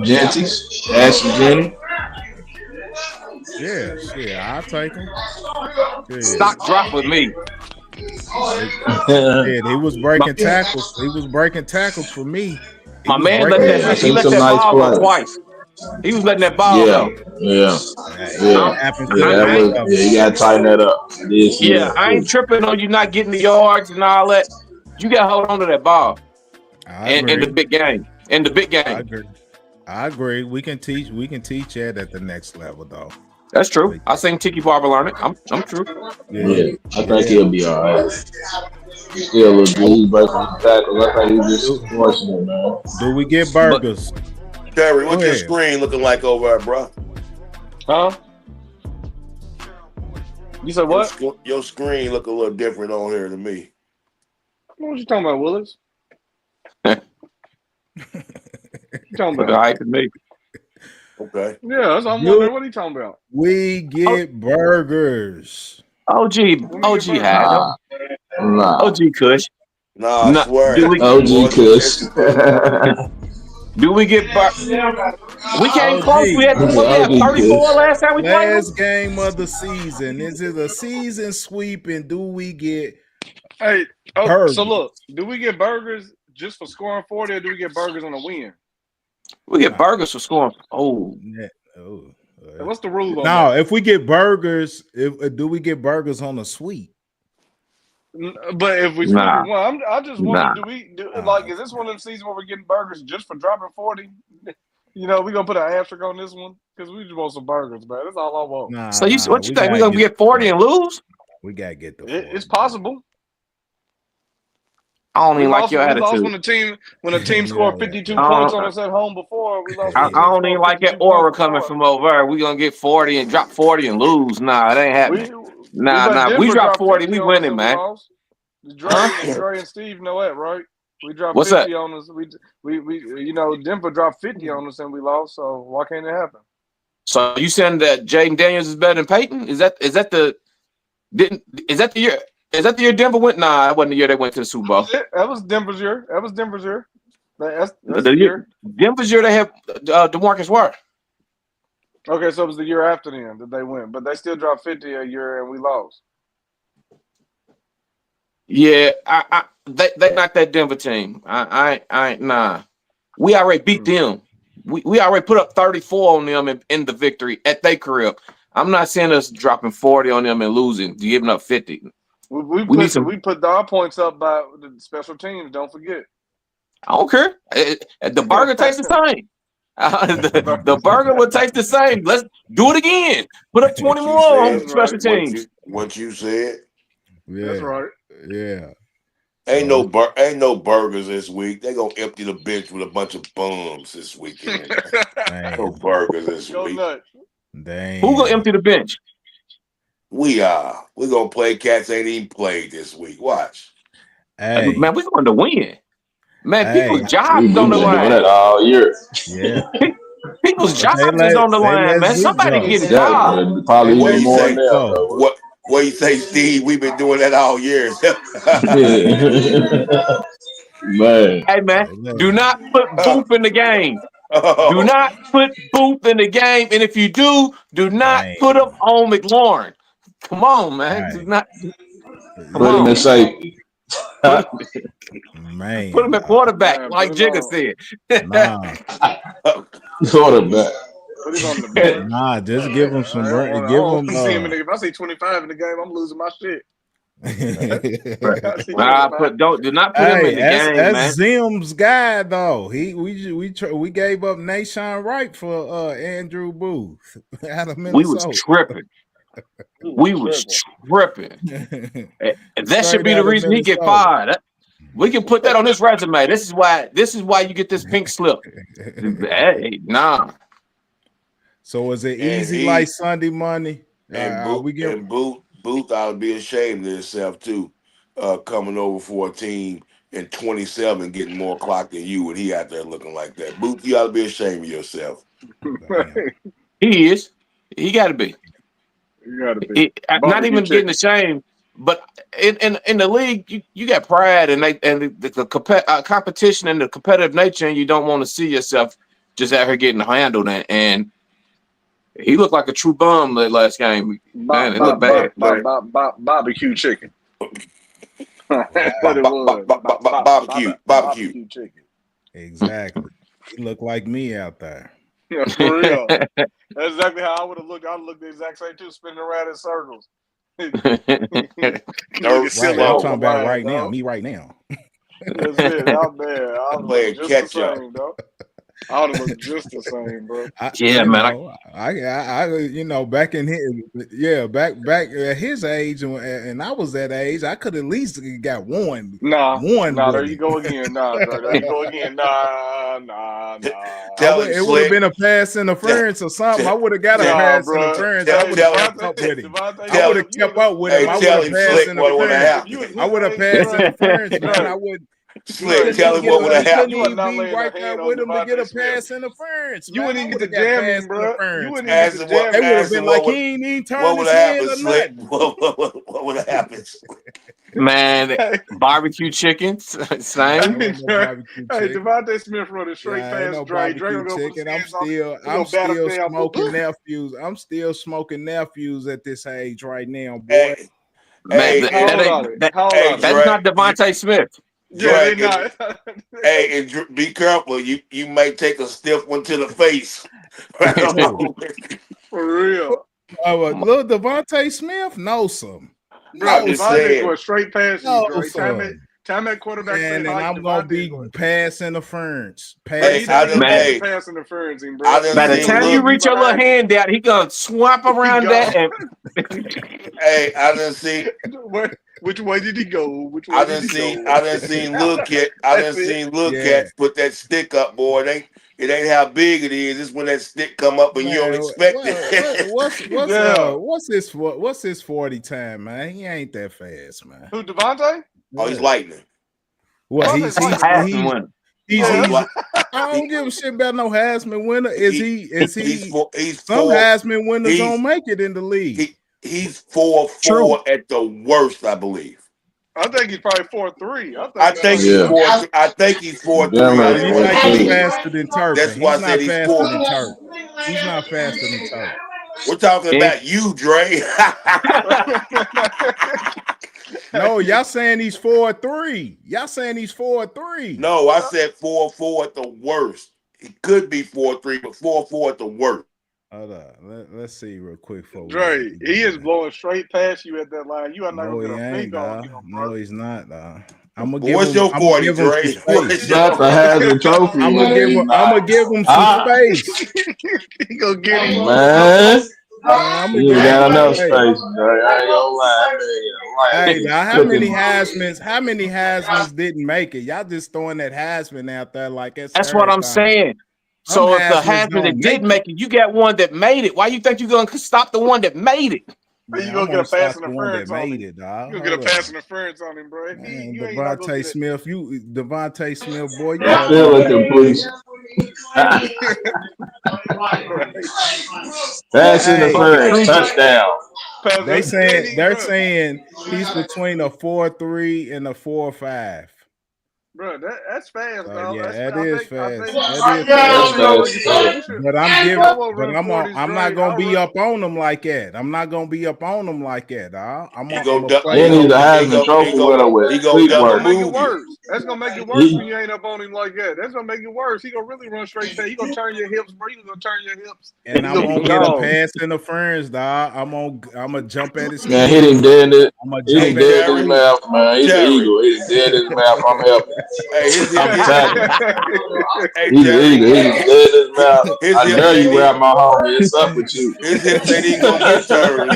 Genties. Ashley Jenny. Yeah, I'll take him. Yeah. Stock drop with me. He was breaking tackles. He was breaking tackles for me. My man let that ball go twice. He was letting that ball go. Yeah. You gotta tighten that up. I ain't tripping on you not getting the yards and all that. You gotta hold on to that ball. In the big game. I agree. We can teach that at the next level though. That's true. I seen Tiki Barber learn it. I'm true. Yeah. I think he'll be all right. Still look good. He's breaking his tackles. I think he's just fortunate, man. Do we get burgers? Terry, what's your screen looking like over there, bro? Huh? You said what? Your screen look a little different on here to me. What you talking about, Willis? You talking about? All right to me. Okay. Yeah, that's what I'm wondering. What are you talking about? We get burgers. OG had OG Kush. Nah, I swear. OG Kush. Do we get we came close. We had 34 last time we played. Last game of the season. Is it a season sweep? And do we get burgers? So look, do we get burgers just for scoring 40 or do we get burgers on a win? We get burgers for scoring. What's the rule on that? If we get burgers, do we get burgers on a sweep? But if we I just wonder, do we like is this one of the seasons where we're getting burgers just for dropping 40? You know, we gonna put an asterisk on this one because we just want some burgers, man. That's all I want. Nah, So what you think? We gonna get 40 and lose? We gotta get the 40. It's possible. I don't even like your attitude. We lost when a team scored 52 points on us at home before. We lost. I don't even like that aura coming from over there. We gonna get 40 and drop 40 and lose. Nah, it ain't happening. We drop 40, we winning, man. Dre and Steve know that, right? We dropped What's 50 that? on us. We Denver dropped 50 on us and we lost. So why can't it happen? So you saying that Jaden Daniels is better than Peyton? Is that the year? Is that the year Denver went? Nah, that wasn't the year they went to the Super Bowl. That was Denver's year. That's the year. Denver's year they had DeMarcus Ware. Okay, so it was the year after them that they went, but they still dropped 50 a year and we lost. Yeah, they not that Denver team. Nah. We already beat them. We already put up 34 on them in the victory at their crib. I'm not seeing us dropping 40 on them and losing, giving up 50. We put our points up by the special teams. Don't forget. I don't care. The burger tastes the same. The burger will taste the same. Let's do it again. Put up 20 more on special teams. What you said. Yeah. That's right. Yeah. Ain't no burgers this week. They gonna empty the bench with a bunch of bums this weekend. No burgers this week. Nuts. Dang. Who gonna empty the bench? We are. We're gonna play cats ain't even played this week. Watch. Hey. Man, we're going to win. Man, people's jobs We've on the been line. doing that all year. Yeah. People's jobs is on the line, man. Somebody get involved. Probably even more now. What you say, Steve? We've been doing that all year. Man. Hey, man, do not put Boop in the game. Do not put Boop in the game. And if you do not put him on McLaurin. Come on, man. Right. Do not. Put him in safety. Man. Put him at quarterback, like Jigga said. Nah. Quarterback. Put him on the bench. Nah, just give him some. If I say 25 in the game, I'm losing my shit. Do not put him in the game, that's man. Zim's guy though. We gave up Nashon Wright for Andrew Booth out of Minnesota. We was tripping. And that should be the reason he get fired. We can put that on his resume. This is why you get this pink slip. Hey, nah. So is it easy like Sunday money? Booth ought to be ashamed of himself too, coming over for a team in 27 getting more clock than you, and he out there looking like that. Booth, you ought to be ashamed of yourself. He is. He got to be. You got to be. Not even getting ashamed, but in the league, you got pride and the competition and the competitive nature, and you don't want to see yourself just out here getting handled. And he looked like a true bum that last game. Man, it looked bad. Barbecue chicken. Barbecue chicken. Exactly. He looked like me out there. Yeah, for real. That's exactly how I would have looked. I would look the exact same too, spinning around in circles. Right, I'm talking about right now. Me right now. That's it. I'm there. I'm playing catch up. I would have looked just the same, bro. I back in his back at his age, and I was that age, I could at least got one. Nah, there you go again. There you go again. Nah. It would have been a pass interference or something. I would have got a pass interference. I would have kept up with him. I would have kept up with him. I would have passed interference. I would have passed interference, man. I would. Slick, tell him what would have happened. You wouldn't even be right there with him to get a pass interference. You wouldn't even get the jam, bro. You wouldn't even get the jam. They would have been like, he ain't even turned his head or nothing. What would have happened? Man, barbecue chicken, same. Hey, Devontae Smith wrote a straight past Dre. I'm still smoking nephews. I'm still smoking nephews at this age right now, boy. Man, that's not Devontae Smith. Yeah, they not. Hey, and be careful. You might take a stiff one to the face. For real. Little Devontae Smith knows some. Bro, Devontae go straight past you, Dre. Time that quarterback say, and I'm gonna be pass interference. Pass interference, bro. By the time you reach your little hand out, he gonna swap around that. And hey, I done see. Which way did he go? I done seen little cats put that stick up, boy. It ain't how big it is. It's when that stick come up and you don't expect it. What's his 40 time, man? He ain't that fast, man. Who, Devontae? Oh, he's lightning. Well, he's I don't give a shit about no Heisman winner. He's some Heisman winners don't make it in the league. He's 4.4 at the worst, I believe. I think he's probably 4.3. I think he's 4.3. He's faster than Turpin. That's why I said he's 4. He's not faster than Turpin. We're talking about you, Dre. No, y'all saying he's 4.3. Y'all saying he's 4.3. No, I said 4.4 at the worst. He could be 4.3, but 4.4 at the worst. Hold on. Let's see real quick. Dre, he is blowing straight past you at that line. You are not going to get a finger on him. No, he's not, dog. I'm gonna What's your 40, Dre? It's not the Heisman Trophy. I'm gonna give him some space. He gonna get him, man. You got enough space, Dre. I ain't gonna lie. Hey, now how many Heismans didn't make it? Y'all just throwing that Heisman out there like that's what I'm saying. So if the Heisman that did make it, you got one that made it. Why you think you're gonna stop the one that made it? Man, you gonna get a pass interference on him. You gonna get a pass interference on him, bro. Devontae Smith, boy. I feel like the police. Pass interference, touchdown. They're saying he's between a 4.3 and a 4.5. Bro, that's fast, dog. Yeah, that is fast. But I'm not gonna be up on them like that. I'm not gonna be up on them like that, dog. He's the Heisman Trophy winner with That's gonna make it worse when you ain't up on him like that. That's gonna make it worse. He gonna really run straight there. He gonna turn your hips, bro. He gonna turn your hips. And I'm gonna get a pass interference, dog. I'm gonna jump at his. Man, he didn't dead it. He didn't dead his mouth, man. He's an eagle. He didn't dead his mouth. I'm helping. Hey, he's an eagle. He didn't dead his mouth. I dare you grab my homie. It's up with you. His hips ain't even gonna get turned.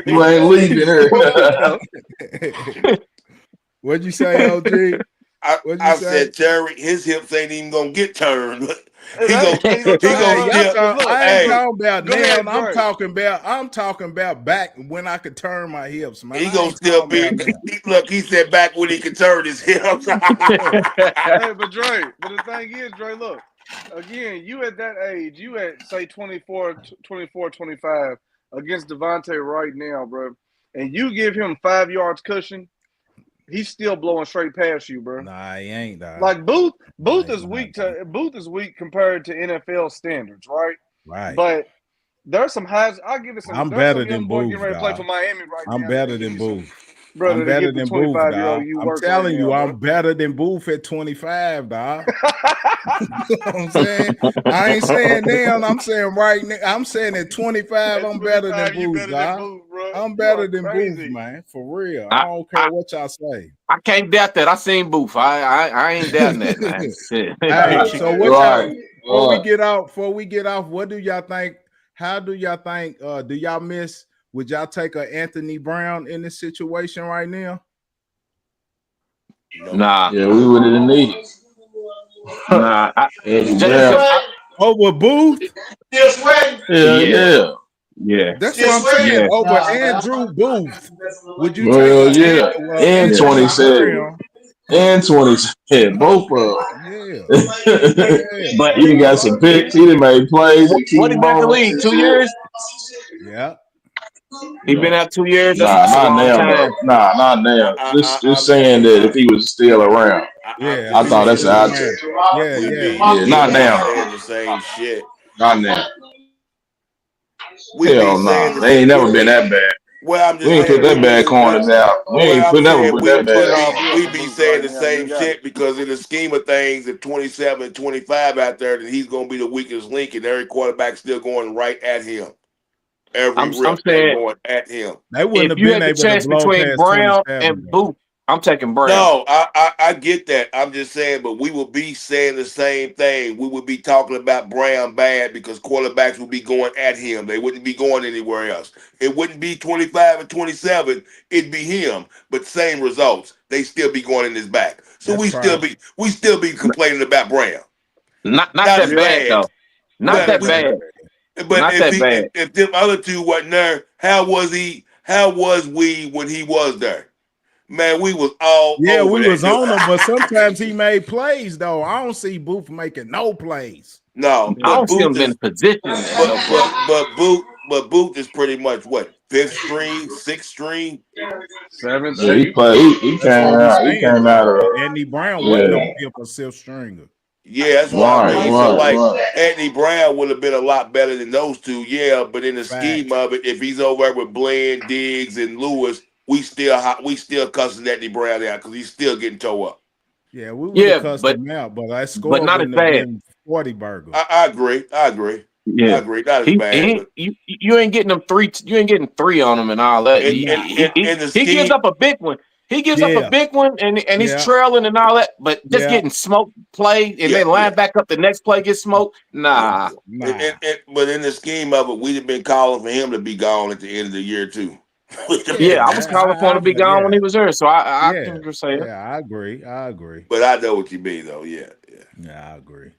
You ain't leaving her. What'd you say, OG? I said, Terry, his hips ain't even gonna get turned. I'm talking about back when I could turn my hips, man. He gonna still be. Look, he said back when he could turn his hips. Hey, but the thing is, Dre, look, again, you at that age, you at say 24, 25 against Devontae right now, bro, and you give him 5 yards cushion. He's still blowing straight past you, bro. Nah, he ain't. Dog. Like Booth is weak compared to NFL standards, right? Right. But there's some highs. I'll give it some. I'm better than Booth. Getting ready to play for Miami right now. I'm better than Booth. Brother, I'm better than Booth, dog. I'm telling you, I'm bro. better than Booth at 25, dog. You know what I'm saying? I ain't saying now. I'm saying right now. I'm saying at 25, I'm better than Booth, dog. I'm better than Booth, man. For real. I don't care what y'all say. I can't doubt that. I seen Booth. I ain't doubting that, man. Hey, so what before we get off, what do y'all think? How do y'all think? Do y'all miss? Would y'all take a Anthony Brown in this situation right now? Nah. Yeah, we would have needed. Nah. Over Booth? Yeah. That's what I'm saying. Yeah. Over Andrew Booth. Would you take and 27. And 27. Both of them. Yeah. But he done got some picks. He done made plays. What he been in the league? 2 years? Yeah. He been out 2 years. Not now. Not now. Just saying that if he was still around. Yeah. I thought that's an option. Yeah. Not now. The same shit. Not now. Hell no. They ain't never been that bad. Well, I'm just we ain't put that bad corners out. We ain't never put that bad. We be saying the same shit because in the scheme of things, at 27, 25 out there, that he's going to be the weakest link, and every quarterback still going right at him. I'm saying going at him. They wouldn't have been able to blow between Brown and Booth. I'm taking Brown. No, I get that. I'm just saying, but we will be saying the same thing. We would be talking about Brown bad because quarterbacks would be going at him. They wouldn't be going anywhere else. It wouldn't be 25 and 27. It'd be him, but same results. They still be going in his back. So we still be complaining about Brown. Not that bad though. Not that bad. But not that bad. If them other two wasn't there, how was we when he was there? Man, we was all over we was dude. on him, but sometimes he made plays though. I don't see Booth making no plays. No, I don't see him in position. But Booth is pretty much what, 5th string, 6th string, 7th. Yeah, he came out of Anthony Brown wasn't no 5th or 6th stringer. Yeah, that's what I mean. So Anthony Brown would have been a lot better than those two. Yeah, but in the scheme of it, if he's over with Bland, Diggs, and Lewis, we still cussing Anthony Brown out because he's still getting towed up. Yeah, we would have cussed him out, but I scored not as bad. 40 burgers. I agree. Yeah, I agree. Not as bad. You ain't getting them 3. You ain't getting 3 on him and all that. He gives up a big one. He gives up a big one and he's trailing and all that, but just getting smoked play and then line back up the next play gets smoked. Nah. But in the scheme of it, we'd have been calling for him to be gone at the end of the year too. I was calling for him to be gone when he was there, so I can say it. Yeah, I agree. But I know what you mean though. Yeah, I agree.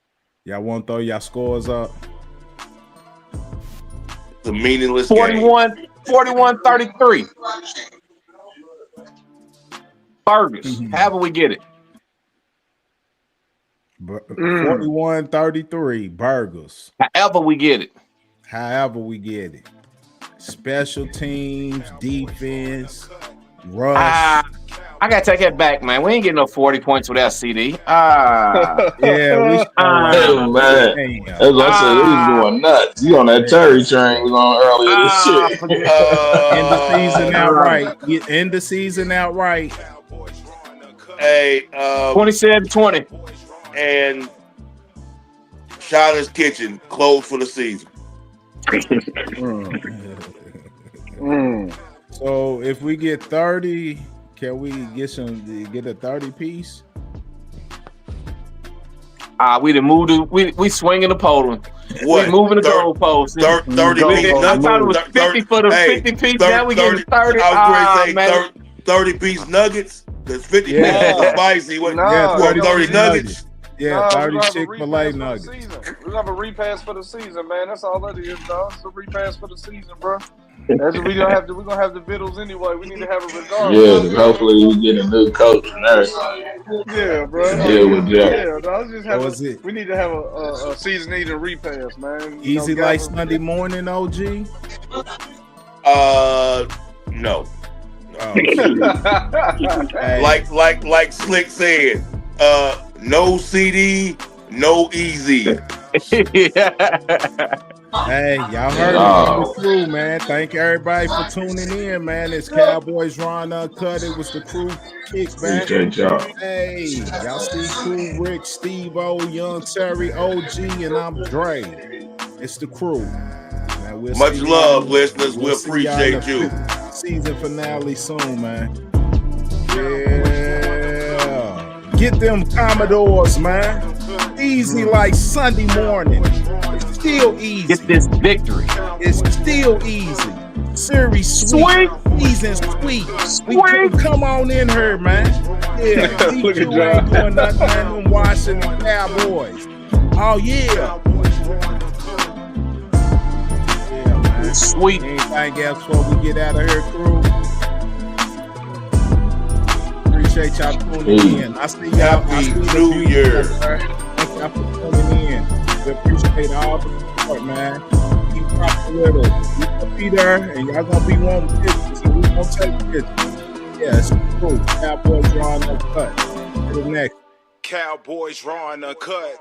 Y'all want to throw y'all scores up? The meaningless 41-33. Burgers. However we get it. 41-33 burgers. However we get it. Special teams, defense, rush. I gotta take that back, man. We ain't getting no 40 points without CD. Man. That's what I said. He was going nuts. You on that Terry train was on earlier this shit. End the season outright. Hey, 27-20. And Shauna's Kitchen closed for the season. So if we get 30, can we get a 30 piece? We done moved. We swinging the pole. We moving the goalpost. 30 piece. I thought it was 50 for the 50 piece. Now we getting 30. I was going to say 30 piece nuggets. There's 50 pieces spicy. What? 30 nuggets. Yeah, 30 Chick-fil-A nuggets. We're gonna have a repass for the season, man. That's all that is, dog. It's a repass for the season, bro. We're gonna have the vittles anyway. We need to have a regardless. Yeah, hopefully we get a new coach and everything. Yeah, bro. With Jack. Yeah, dog. We need to have a season-eating repass, man. Easy like Sunday morning, OG. No. Oh, like Slick said, no CD, no easy. Hey, y'all heard the crew, man. Thank everybody for tuning in, man. It's Cowboys Ron Uncut. It was the crew kickback. Hey, y'all see Cool Rick, Steve-O, Young Terry, OG, and I'm Dre. It's the crew. Man, much love, listeners. We appreciate you. Season finale soon, man. Yeah. Get them Commodores, man. Easy like Sunday morning. It's still easy. Get this victory. It's still easy. Series sweet. Season sweet. We come on in here, man. Yeah. Look at DQ ain't doing nothing, man. Them Washington Cowboys. Oh, yeah. Sweet. Anything else before we get out of here, crew? Appreciate y'all tuning in. I see y'all. Happy New Year. Thank y'all for tuning in. We appreciate all the support, man. Keep rocking with us. We gonna be there, and y'all gonna be wanting pictures, and we gonna take pictures. Yeah, it's cool. Cowboys Ron Uncut. To the next. Cowboys Ron Uncut.